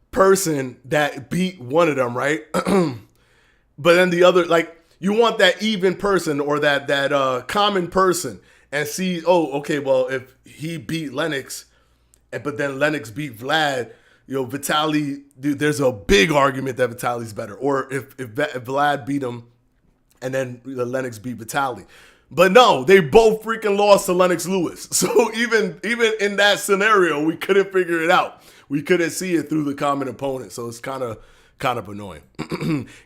person that beat one of them, right? But then the other, like, you want that even person or that common person and see, oh, okay, well, if he beat Lennox, but then Lennox beat Vlad, Vitaly, dude, there's a big argument that Vitaly's better. Or if Vlad beat him and then Lennox beat Vitaly. But no, they both freaking lost to Lennox Lewis. So even in that scenario, we couldn't figure it out. We couldn't see it through the common opponent. So it's kind of annoying.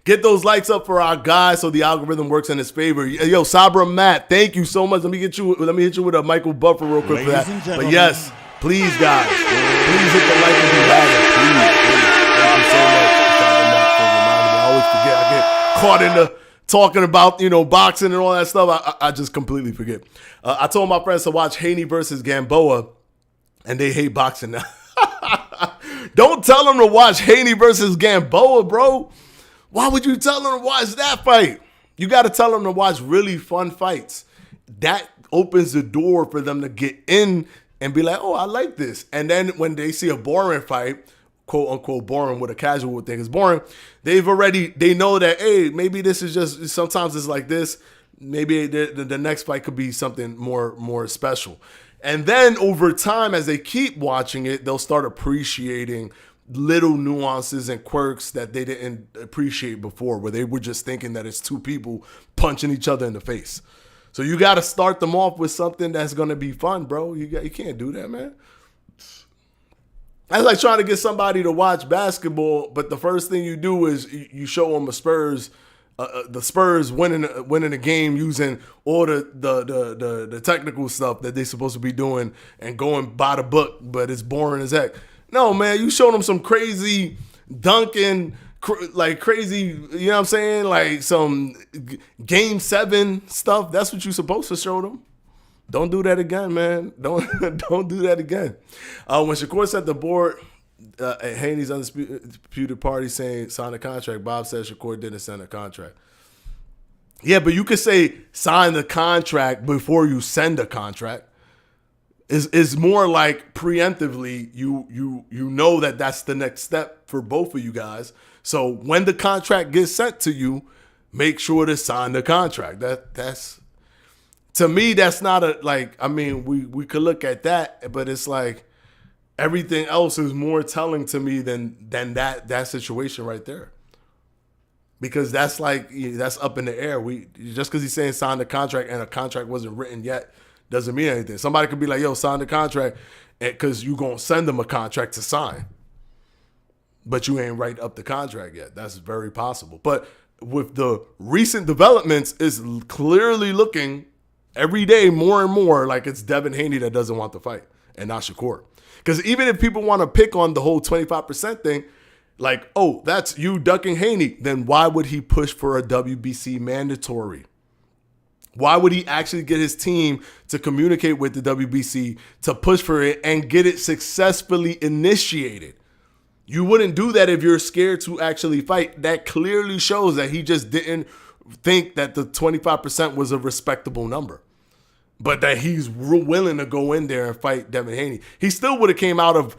Get those likes up for our guy so the algorithm works in his favor. Yo, Sabra Matt, thank you so much. Let me hit you with a Michael Buffer real quick for that. But yes, please, guys, please hit the like if you haven't. Please. Thank you so much, Sabra Matt. forget. I get caught in the talking about, boxing and all that stuff. I just completely forget. I told my friends to watch Haney versus Gamboa, and they hate boxing now. Don't tell them to watch Haney versus Gamboa, bro. Why would you tell them to watch that fight? You got to tell them to watch really fun fights. That opens the door for them to get in and be like, oh, I like this. And then when they see a boring fight, quote unquote boring, what a casual would think is boring, they know that, hey, maybe this is just, sometimes it's like this. Maybe the next fight could be something more special. And then over time, as they keep watching it, they'll start appreciating little nuances and quirks that they didn't appreciate before, where they were just thinking that it's two people punching each other in the face. So you got to start them off with something that's going to be fun, bro. You can't do that, man. That's like trying to get somebody to watch basketball, but the first thing you do is you show them the Spurs winning a game using all the technical stuff that they're supposed to be doing and going by the book, but it's boring as heck. No, man, you show them some crazy dunking, like crazy, you know what I'm saying? Like some Game 7 stuff. That's what you're supposed to show them. Don't do that again, man. Don't do that again. When Shakur set the board at Haney's undisputed party saying sign a contract, Bob said Shakur didn't sign a contract. Yeah, but you could say sign the contract before you send a contract. Is more like preemptively, you know that's the next step for both of you guys. So when the contract gets sent to you, make sure to sign the contract. That's to me, that's not we could look at that, but it's like everything else is more telling to me than that situation right there. Because that's up in the air. Just because he's saying sign the contract and a contract wasn't written yet doesn't mean anything. Somebody could be like, yo, sign the contract because you going to send them a contract to sign. But you ain't write up the contract yet. That's very possible. But with the recent developments, it's clearly looking every day more and more like it's Devin Haney that doesn't want the fight and not Shakur. Because even if people want to pick on the whole 25% thing, like, oh, that's you ducking Haney, then why would he push for a WBC mandatory? Why would he actually get his team to communicate with the WBC to push for it and get it successfully initiated? You wouldn't do that if you're scared to actually fight. That clearly shows that he just didn't think that the 25% was a respectable number, but that he's willing to go in there and fight Devin Haney. He still would have came out of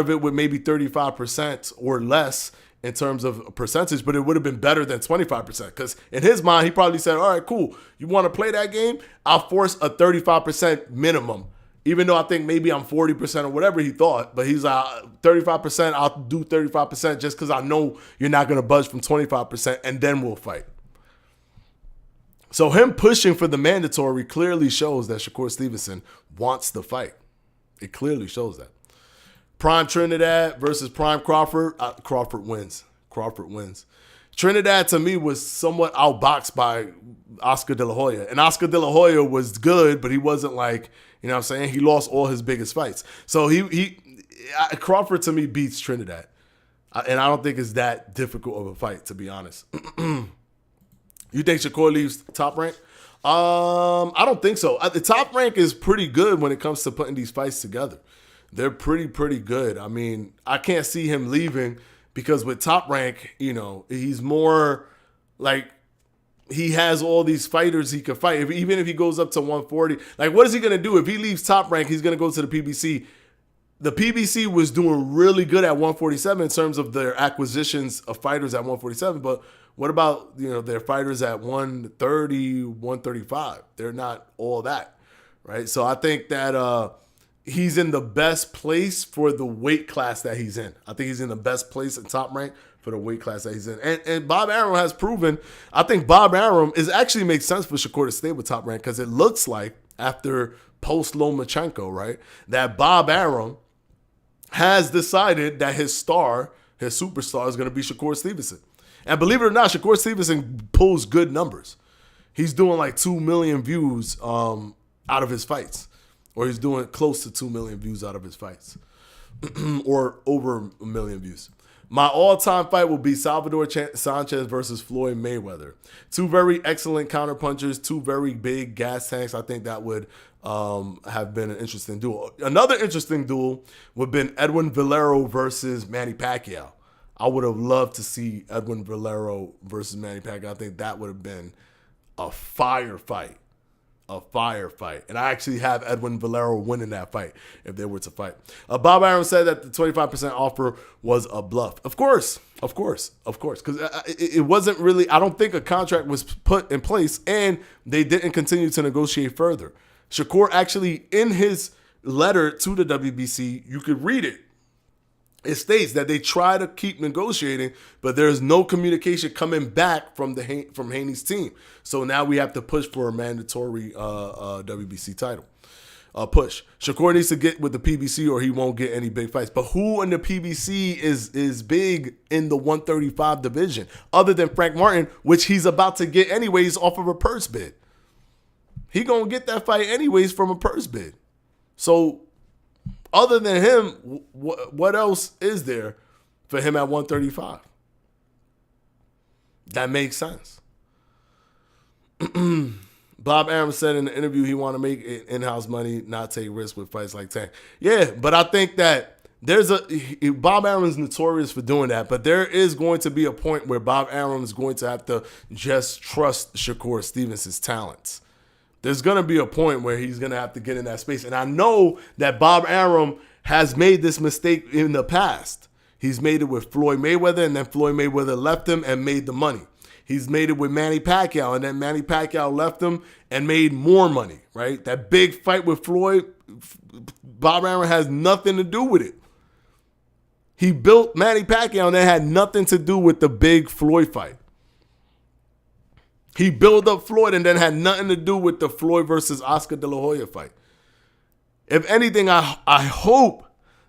it with maybe 35% or less in terms of percentage, but it would have been better than 25% because in his mind, he probably said, all right, cool. You want to play that game? I'll force a 35% minimum, even though I think maybe I'm 40% or whatever he thought, but he's like 35%, I'll do 35% just because I know you're not going to budge from 25% and then we'll fight. So him pushing for the mandatory clearly shows that Shakur Stevenson wants the fight. It clearly shows that. Prime Trinidad versus Prime Crawford. Crawford wins. Trinidad, to me, was somewhat outboxed by Oscar De La Hoya. And Oscar De La Hoya was good, but he wasn't like, you know what I'm saying? He lost all his biggest fights. So Crawford, to me, beats Trinidad. And I don't think it's that difficult of a fight, to be honest. You think Shakur leaves Top Rank? I don't think so. The Top Rank is pretty good when it comes to putting these fights together. They're pretty good. I mean, I can't see him leaving because with Top Rank, he's more like he has all these fighters he could fight. Even if he goes up to 140, like what is he going to do? If he leaves Top Rank, he's going to go to the PBC. The PBC was doing really good at 147 in terms of their acquisitions of fighters at 147, but what about, their fighters at 130, 135? They're not all that, right? So I think that he's in the best place for the weight class that he's in. I think he's in the best place in Top Rank for the weight class that he's in. And Bob Arum has proven, I think Bob Arum actually makes sense for Shakur to stay with Top Rank because it looks like after post-Lomachenko, right, that Bob Arum has decided that his superstar is going to be Shakur Stevenson. And believe it or not, Shakur Stevenson pulls good numbers. He's doing like 2 million views out of his fights. Or he's doing close to 2 million views out of his fights. Or over 1 million views. My all-time fight will be Salvador Sanchez versus Floyd Mayweather. Two very excellent counterpunchers, two very big gas tanks. I think that would have been an interesting duel. Another interesting duel would have been Edwin Valero versus Manny Pacquiao. I would have loved to see Edwin Valero versus Manny Pacquiao. I think that would have been a fire fight. A fire fight. And I actually have Edwin Valero winning that fight if they were to fight. Bob Arum said that the 25% offer was a bluff. Of course. Because it wasn't really, I don't think a contract was put in place, and they didn't continue to negotiate further. Shakur actually, in his letter to the WBC, you could read it. It states that they try to keep negotiating, but there's no communication coming back from Haney's team. So now we have to push for a mandatory WBC title. Push. Shakur needs to get with the PBC or he won't get any big fights. But who in the PBC is big in the 135 division other than Frank Martin, which he's about to get anyways off of a purse bid? He gonna get that fight anyways from a purse bid. So other than him, what else is there for him at 135? That makes sense. Bob Arum said in the interview he want to make in-house money, not take risks with fights like Tank. Yeah, but I think that Bob Arum is notorious for doing that, but there is going to be a point where Bob Arum is going to have to just trust Shakur Stevenson's talents. There's going to be a point where he's going to have to get in that space. And I know that Bob Arum has made this mistake in the past. He's made it with Floyd Mayweather, and then Floyd Mayweather left him and made the money. He's made it with Manny Pacquiao, and then Manny Pacquiao left him and made more money, right? That big fight with Floyd, Bob Arum has nothing to do with it. He built Manny Pacquiao, and that had nothing to do with the big Floyd fight. He built up Floyd and then had nothing to do with the Floyd versus Oscar De La Hoya fight. If anything, I hope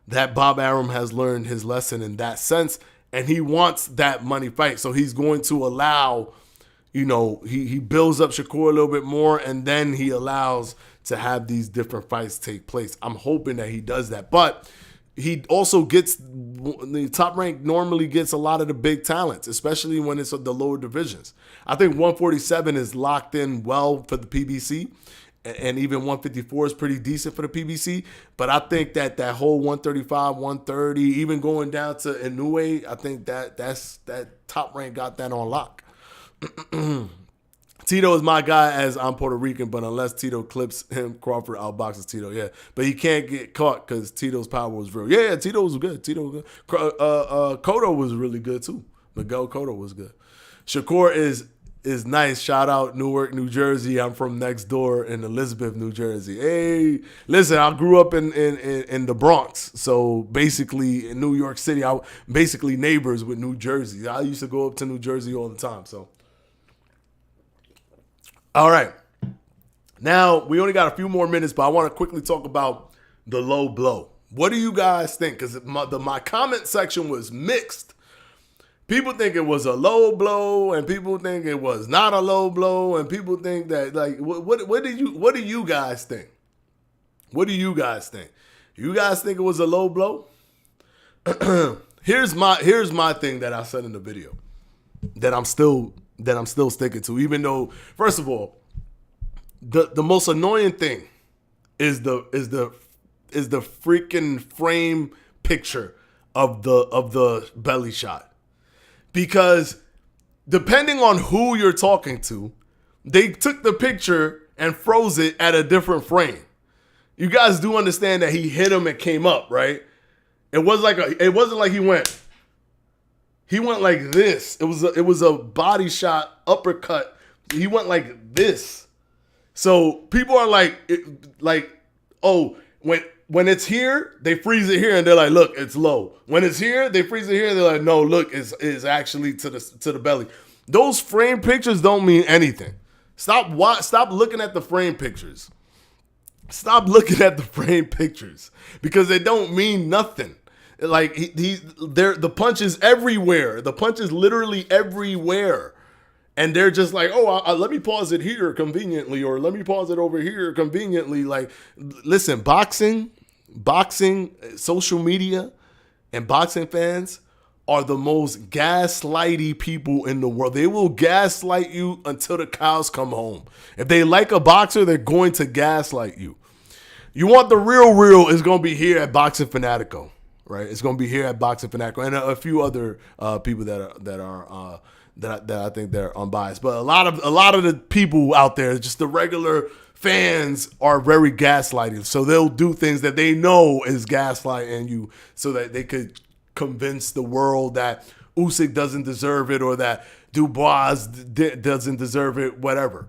that Bob Arum has learned his lesson in that sense, and he wants that money fight. So he's going to allow, he builds up Shakur a little bit more, and then he allows to have these different fights take place. I'm hoping that he does that. But he also gets, the Top Rank normally gets a lot of the big talents, especially when it's the lower divisions. I think 147 is locked in well for the PBC, and even 154 is pretty decent for the PBC. But I think that whole 135, 130, even going down to Inoue, I think that Top Rank got that on lock. Tito is my guy, as I'm Puerto Rican, but unless Tito clips him, Crawford outboxes Tito. Yeah, but he can't get caught because Tito's power was real. Yeah, Tito was good. Cotto was really good too. Miguel Cotto was good. Shakur is nice. Shout out Newark, New Jersey. I'm from next door in Elizabeth, New Jersey. Hey, listen, I grew up in the Bronx, so basically in New York City, I basically neighbors with New Jersey. I used to go up to New Jersey all the time. So. All right. Now, we only got a few more minutes, but I want to quickly talk about the low blow. What do you guys think? Because my comment section was mixed. People think it was a low blow, and people think it was not a low blow, and people think that, like, what do you guys think? What do you guys think? You guys think it was a low blow? Here's my thing that I said in the video that I'm still sticking to, even though, first of all, the most annoying thing is the freaking frame picture of the belly shot. Because depending on who you're talking to, they took the picture and froze it at a different frame. You guys do understand that he hit him and came up, right? It wasn't like he went like this. It was a body shot, uppercut. He went like this. So people are like, oh, when it's here, they freeze it here and they're like, look, it's low. When it's here, they freeze it here and they're like, no, look, it's actually to the belly. Those frame pictures don't mean anything. Stop looking at the frame pictures. Stop looking at the frame pictures because they don't mean nothing. Like the punch is everywhere. The punch is literally everywhere. And they're just like, oh, let me pause it here conveniently, or let me pause it over here conveniently. Like, listen, boxing, social media, and boxing fans are the most gaslighty people in the world. They will gaslight you until the cows come home. If they like a boxer, they're going to gaslight you. You want the real is going to be here at Boxing Fanatico, right? It's going to be here at Boxing Fanatico, and a few other people that I think they're unbiased. But a lot of the people out there, just the regular fans, are very gaslighting. So they'll do things that they know is gaslighting you, so that they could convince the world that Usyk doesn't deserve it, or that Dubois doesn't deserve it, whatever.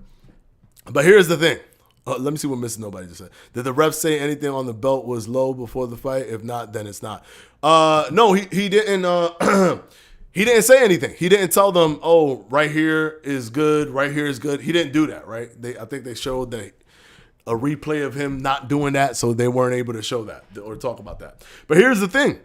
But here's the thing. Let me see what Mr. Nobody just said. Did the ref say anything on the belt was low before the fight? If not, then it's not. No, he didn't. He didn't say anything. He didn't tell them, oh, right here is good, right here is good. He didn't do that, right? I think they showed a replay of him not doing that, so they weren't able to show that or talk about that. But here's the thing.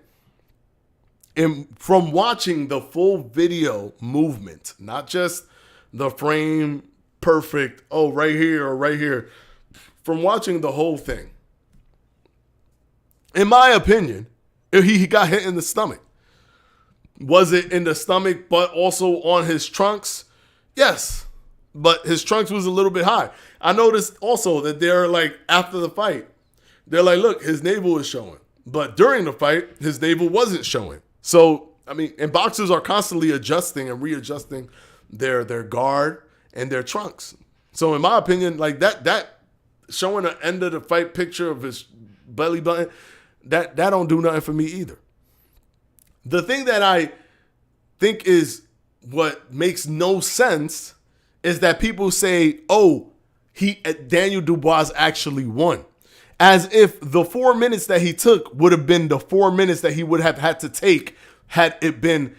From watching the full video movement, not just the frame perfect, oh, right here or right here, from watching the whole thing, in my opinion, he got hit in the stomach. Was it in the stomach but also on his trunks? Yes, but his trunks was a little bit high. I noticed also that they're like, after the fight, they're like, look, his navel is showing. But during the fight, his navel wasn't showing. So, I mean, and boxers are constantly adjusting and readjusting their guard and their trunks. So in my opinion, like that showing the end of the fight picture of his belly button, that don't do nothing for me either. The thing that I think is what makes no sense is that people say, oh, Daniel Dubois actually won. As if the 4 minutes that he took would have been the 4 minutes that he would have had to take had it been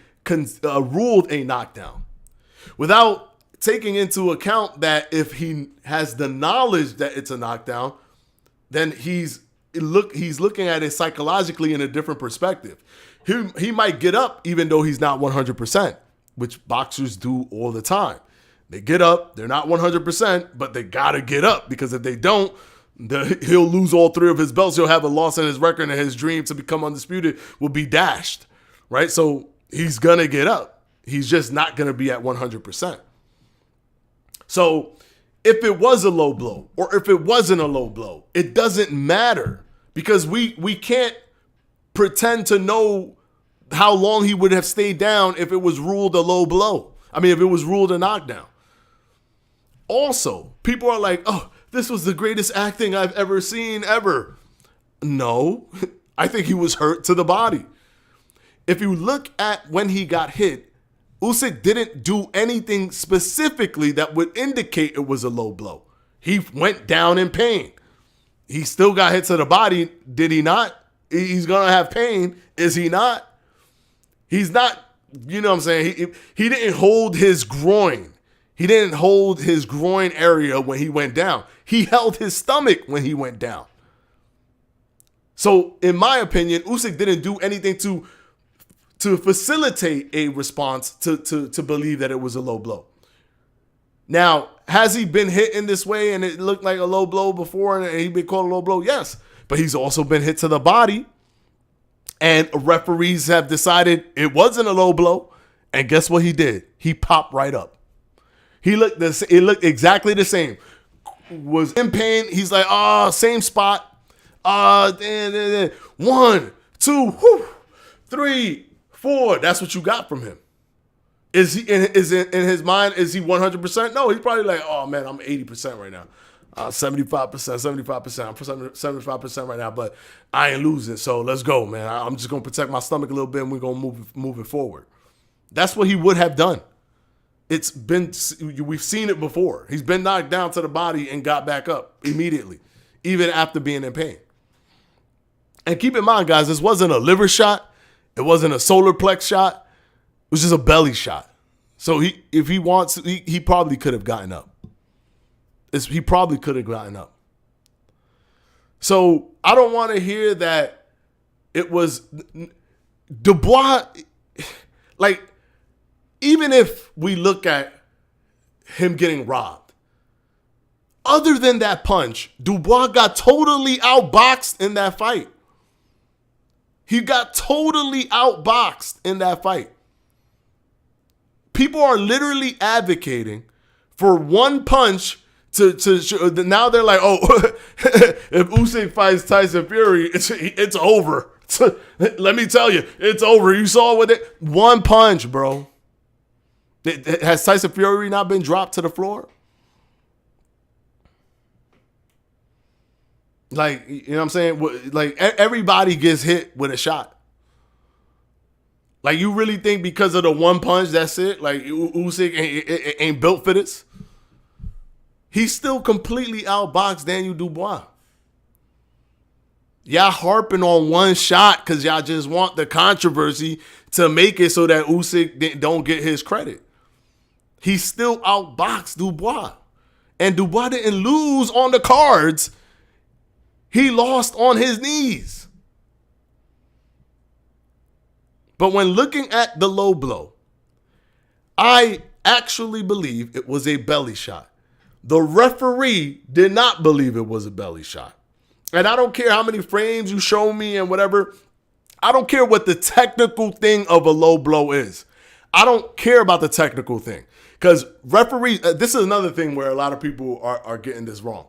ruled a knockdown. Without taking into account that if he has the knowledge that it's a knockdown, then he's looking at it psychologically in a different perspective. He might get up even though he's not 100%, which boxers do all the time. They get up, they're not 100%, but they got to get up, because if they don't, he'll lose all 3 of his belts. He'll have a loss in his record, and his dream to become undisputed will be dashed, right? So he's going to get up. He's just not going to be at 100%. So if it was a low blow or if it wasn't a low blow, it doesn't matter, because we can't pretend to know how long he would have stayed down if it was ruled a low blow. I mean, if it was ruled a knockdown. Also, people are like, oh, this was the greatest acting I've ever seen ever. No, I think he was hurt to the body. If you look at when he got hit, Usyk didn't do anything specifically that would indicate it was a low blow. He went down in pain. He still got hit to the body. Did he not? He's going to have pain. Is he not? He's not, you know what I'm saying? He didn't hold his groin. He didn't hold his groin area when he went down. He held his stomach when he went down. So, in my opinion, Usyk didn't do anything to facilitate a response to believe that it was a low blow. Now, has he been hit in this way and it looked like a low blow before and he'd been called a low blow? Yes. But he's also been hit to the body. And referees have decided it wasn't a low blow. And guess what he did? He popped right up. It looked exactly the same. Was in pain. He's like, same spot. 1, 2, 3, 4. That's what you got from him. Is he in his mind? Is he 100%? No, he's probably like, oh man, I'm 80% right now. 75%. I'm 75% right now, but I ain't losing. So let's go, man. I'm just gonna protect my stomach a little bit, and we're gonna move it forward. That's what he would have done. We've seen it before. He's been knocked down to the body and got back up immediately, even after being in pain. And keep in mind, guys, this wasn't a liver shot. It wasn't a solar plex shot. It was just a belly shot. So if he wants, he probably could have gotten up. He probably could have gotten up. So I don't want to hear that it was Dubois. Like, even if we look at him getting robbed, other than that punch, Dubois got totally outboxed in that fight. He got totally outboxed in that fight. People are literally advocating for one punch to now they're like, oh, if Usyk fights Tyson Fury, it's over. Let me tell you, it's over. You saw with it, one punch, bro. Has Tyson Fury not been dropped to the floor? Like, you know what I'm saying? Like, everybody gets hit with a shot. Like, you really think because of the one punch, that's it? Like, Usyk ain't built for this? He's still completely outboxed Daniel Dubois. Y'all harping on one shot because y'all just want the controversy to make it so that Usyk don't get his credit. He still outboxed Dubois. And Dubois didn't lose on the cards. He lost on his knees. But when looking at the low blow, I actually believe it was a belly shot. The referee did not believe it was a belly shot. And I don't care how many frames you show me and whatever. I don't care what the technical thing of a low blow is. I don't care about the technical thing. Because referees, this is another thing where a lot of people are getting this wrong.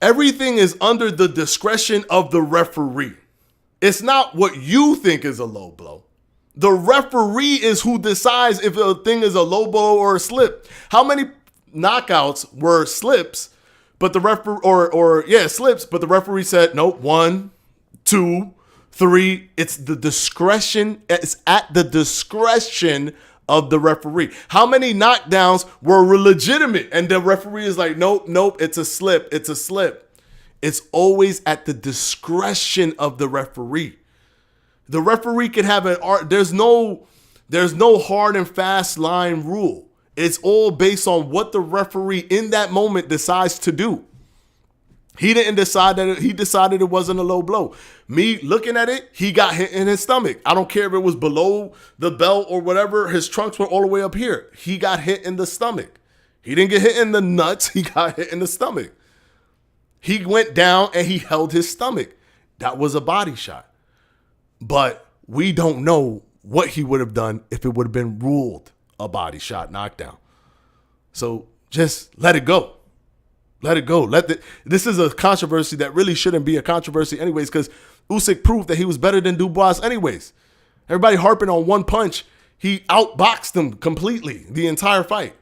Everything is under the discretion of the referee. It's not what you think is a low blow. The referee is who decides if a thing is a low blow or a slip. How many knockouts were slips, but the slips, but the referee said, nope, 1, 2, 3. It's the discretion. It's at the discretion of the referee. How many knockdowns were legitimate? And the referee is like, nope, it's a slip. It's a slip. It's always at the discretion of the referee. The referee can have there's no hard and fast line rule. It's all based on what the referee in that moment decides to do. He didn't decide that. He decided it wasn't a low blow. Me looking at it, he got hit in his stomach. I don't care if it was below the belt or whatever. His trunks were all the way up here. He got hit in the stomach. He didn't get hit in the nuts. He got hit in the stomach. He went down and he held his stomach. That was a body shot. But we don't know what he would have done if it would have been ruled a body shot knockdown. So just let it go. Let it go. This is a controversy that really shouldn't be a controversy anyways, because Usyk proved that he was better than Dubois anyways. Everybody harping on one punch. He outboxed him completely the entire fight.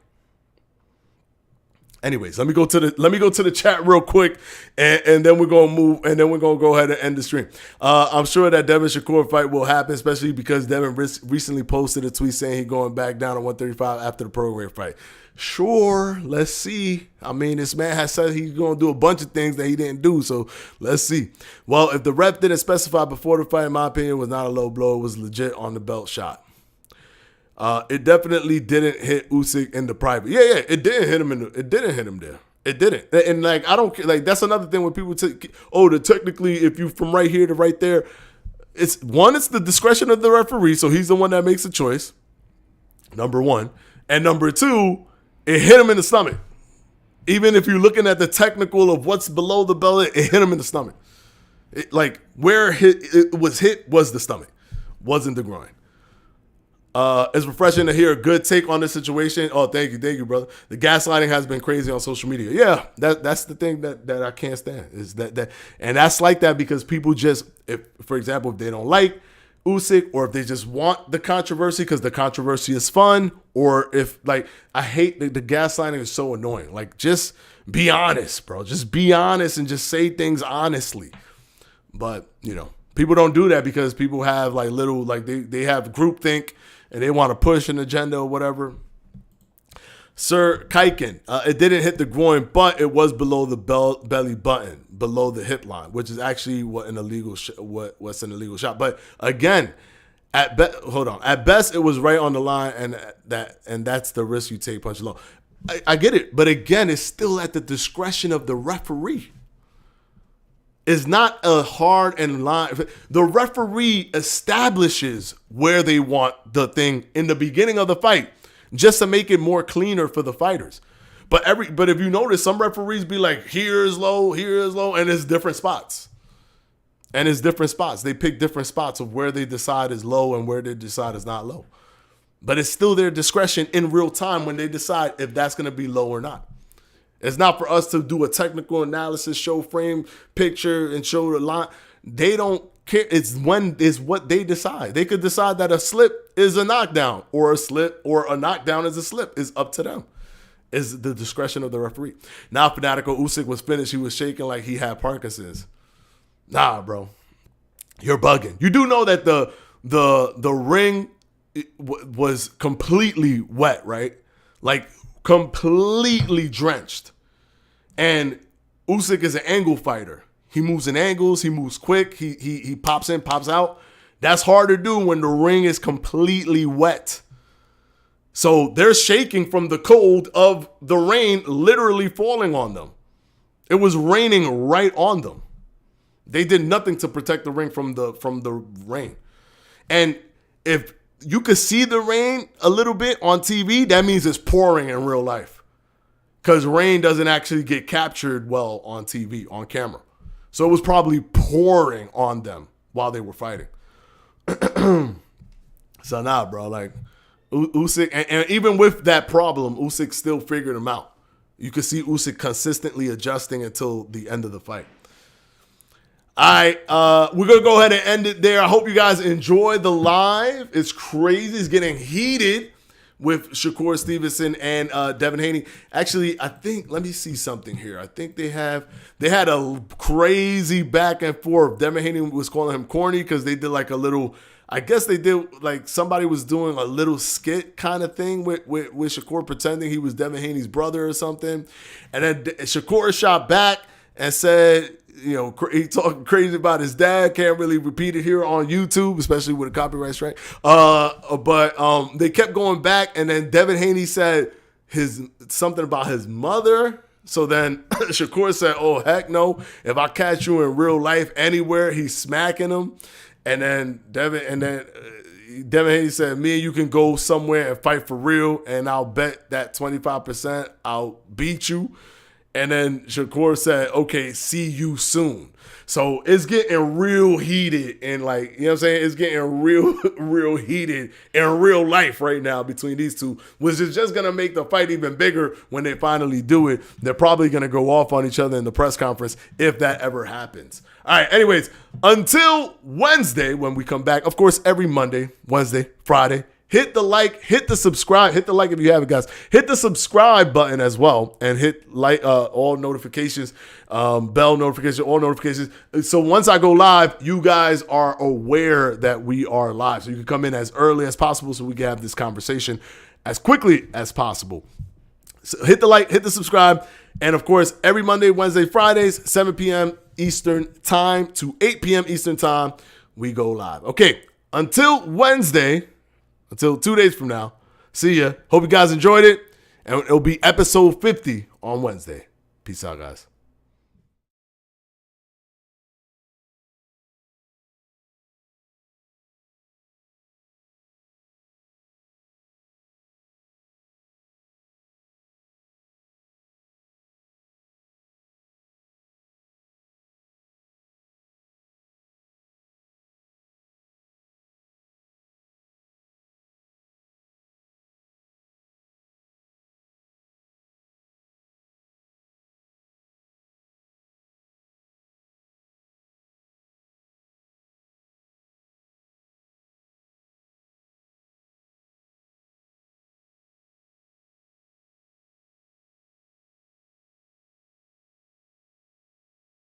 Anyways, let me go to the chat real quick, and then we're gonna move, and then we're gonna go ahead and end the stream. I'm sure that Devin Shakur fight will happen, especially because Devin recently posted a tweet saying he's going back down to 135 after the program fight. Sure, let's see. I mean, this man has said he's gonna do a bunch of things that he didn't do, so let's see. Well, if the rep didn't specify before the fight, in my opinion, it was not a low blow. It was legit on the belt shot. It definitely didn't hit Usyk in the private. Yeah, it didn't hit him it didn't hit him there. It didn't. And like, I don't care. Like, that's another thing when people technically, if you from right here to right there, it's the discretion of the referee, so he's the one that makes the choice. Number one. And number two, it hit him in the stomach. Even if you're looking at the technical of what's below the belt, it hit him in the stomach. Where it was hit was the stomach, wasn't the groin. It's refreshing to hear a good take on this situation. Oh, thank you, brother. The gaslighting has been crazy on social media. Yeah, that's the thing that I can't stand. Is that and that's like that because people just, for example, if they don't like Usyk or if they just want the controversy because the controversy is fun, or if I hate the gaslighting is so annoying. Like, just be honest, bro. Just be honest and just say things honestly. But people don't do that because people have they have groupthink. And they want to push an agenda or whatever. Sir Kaiken, it didn't hit the groin, but it was below the belly button, below the hip line, which is actually what's an illegal shot. But again, at best it was right on the line, and that's the risk you take punch alone. I get it, but again, it's still at the discretion of the referee. Is not a hard and line. The referee establishes where they want the thing in the beginning of the fight, just to make it more cleaner for the fighters. But if you notice, some referees be like, here is low, and it's different spots. And it's different spots. They pick different spots of where they decide is low and where they decide is not low. But it's still their discretion in real time when they decide if that's going to be low or not. It's not for us to do a technical analysis, show frame, picture, and show the line. They don't care. It's what they decide. They could decide that a slip is a knockdown, or a slip or a knockdown is a slip. It's up to them. It's the discretion of the referee. Now Fanatico Usyk was finished. He was shaking like he had Parkinson's. Nah, bro. You're bugging. You do know that the ring was completely wet, right? Like completely drenched. And Usyk is an angle fighter. He moves in angles. He moves quick. He pops in, pops out. That's hard to do when the ring is completely wet. So they're shaking from the cold of the rain literally falling on them. It was raining right on them. They did nothing to protect the ring from the rain. And if you could see the rain a little bit on TV, that means it's pouring in real life. Because rain doesn't actually get captured well on TV, on camera. So it was probably pouring on them while they were fighting. So nah, bro, like Usyk, and even with that problem, Usyk still figured him out. You could see Usyk consistently adjusting until the end of the fight. All right, we're going to go ahead and end it there. I hope you guys enjoy the live. It's crazy. It's getting heated with Shakur Stevenson and Devin Haney. Actually, I think, let me see something here. I think they had a crazy back and forth. Devin Haney was calling him corny because they did like a little, I guess they did like somebody was doing a little skit kind of thing with Shakur pretending he was Devin Haney's brother or something. And then Shakur shot back and said, you know, he talking crazy about his dad. Can't really repeat it here on YouTube, especially with a copyright strike. But they kept going back, and then Devin Haney said something about his mother. So then Shakur said, "Oh heck no! If I catch you in real life anywhere," he's smacking him. And then Devin Haney said, "Me and you can go somewhere and fight for real, and I'll bet that 25% I'll beat you." And then Shakur said, "Okay, see you soon." So it's getting real heated and like, you know what I'm saying? It's getting real heated in real life right now between these two, which is just going to make the fight even bigger when they finally do it. They're probably going to go off on each other in the press conference if that ever happens. All right, anyways, until Wednesday when we come back, of course, every Monday, Wednesday, Friday, hit the like, hit the subscribe, hit the like if you haven't, guys. Hit the subscribe button as well, and hit like all notifications, bell notification, all notifications. So once I go live, you guys are aware that we are live. So you can come in as early as possible so we can have this conversation as quickly as possible. So hit the like, hit the subscribe, and of course, every Monday, Wednesday, Fridays, 7 p.m. Eastern time to 8 p.m. Eastern time, we go live. Okay, until Wednesday. Until 2 days from now, see ya. Hope you guys enjoyed it. And it'll be episode 50 on Wednesday. Peace out, guys.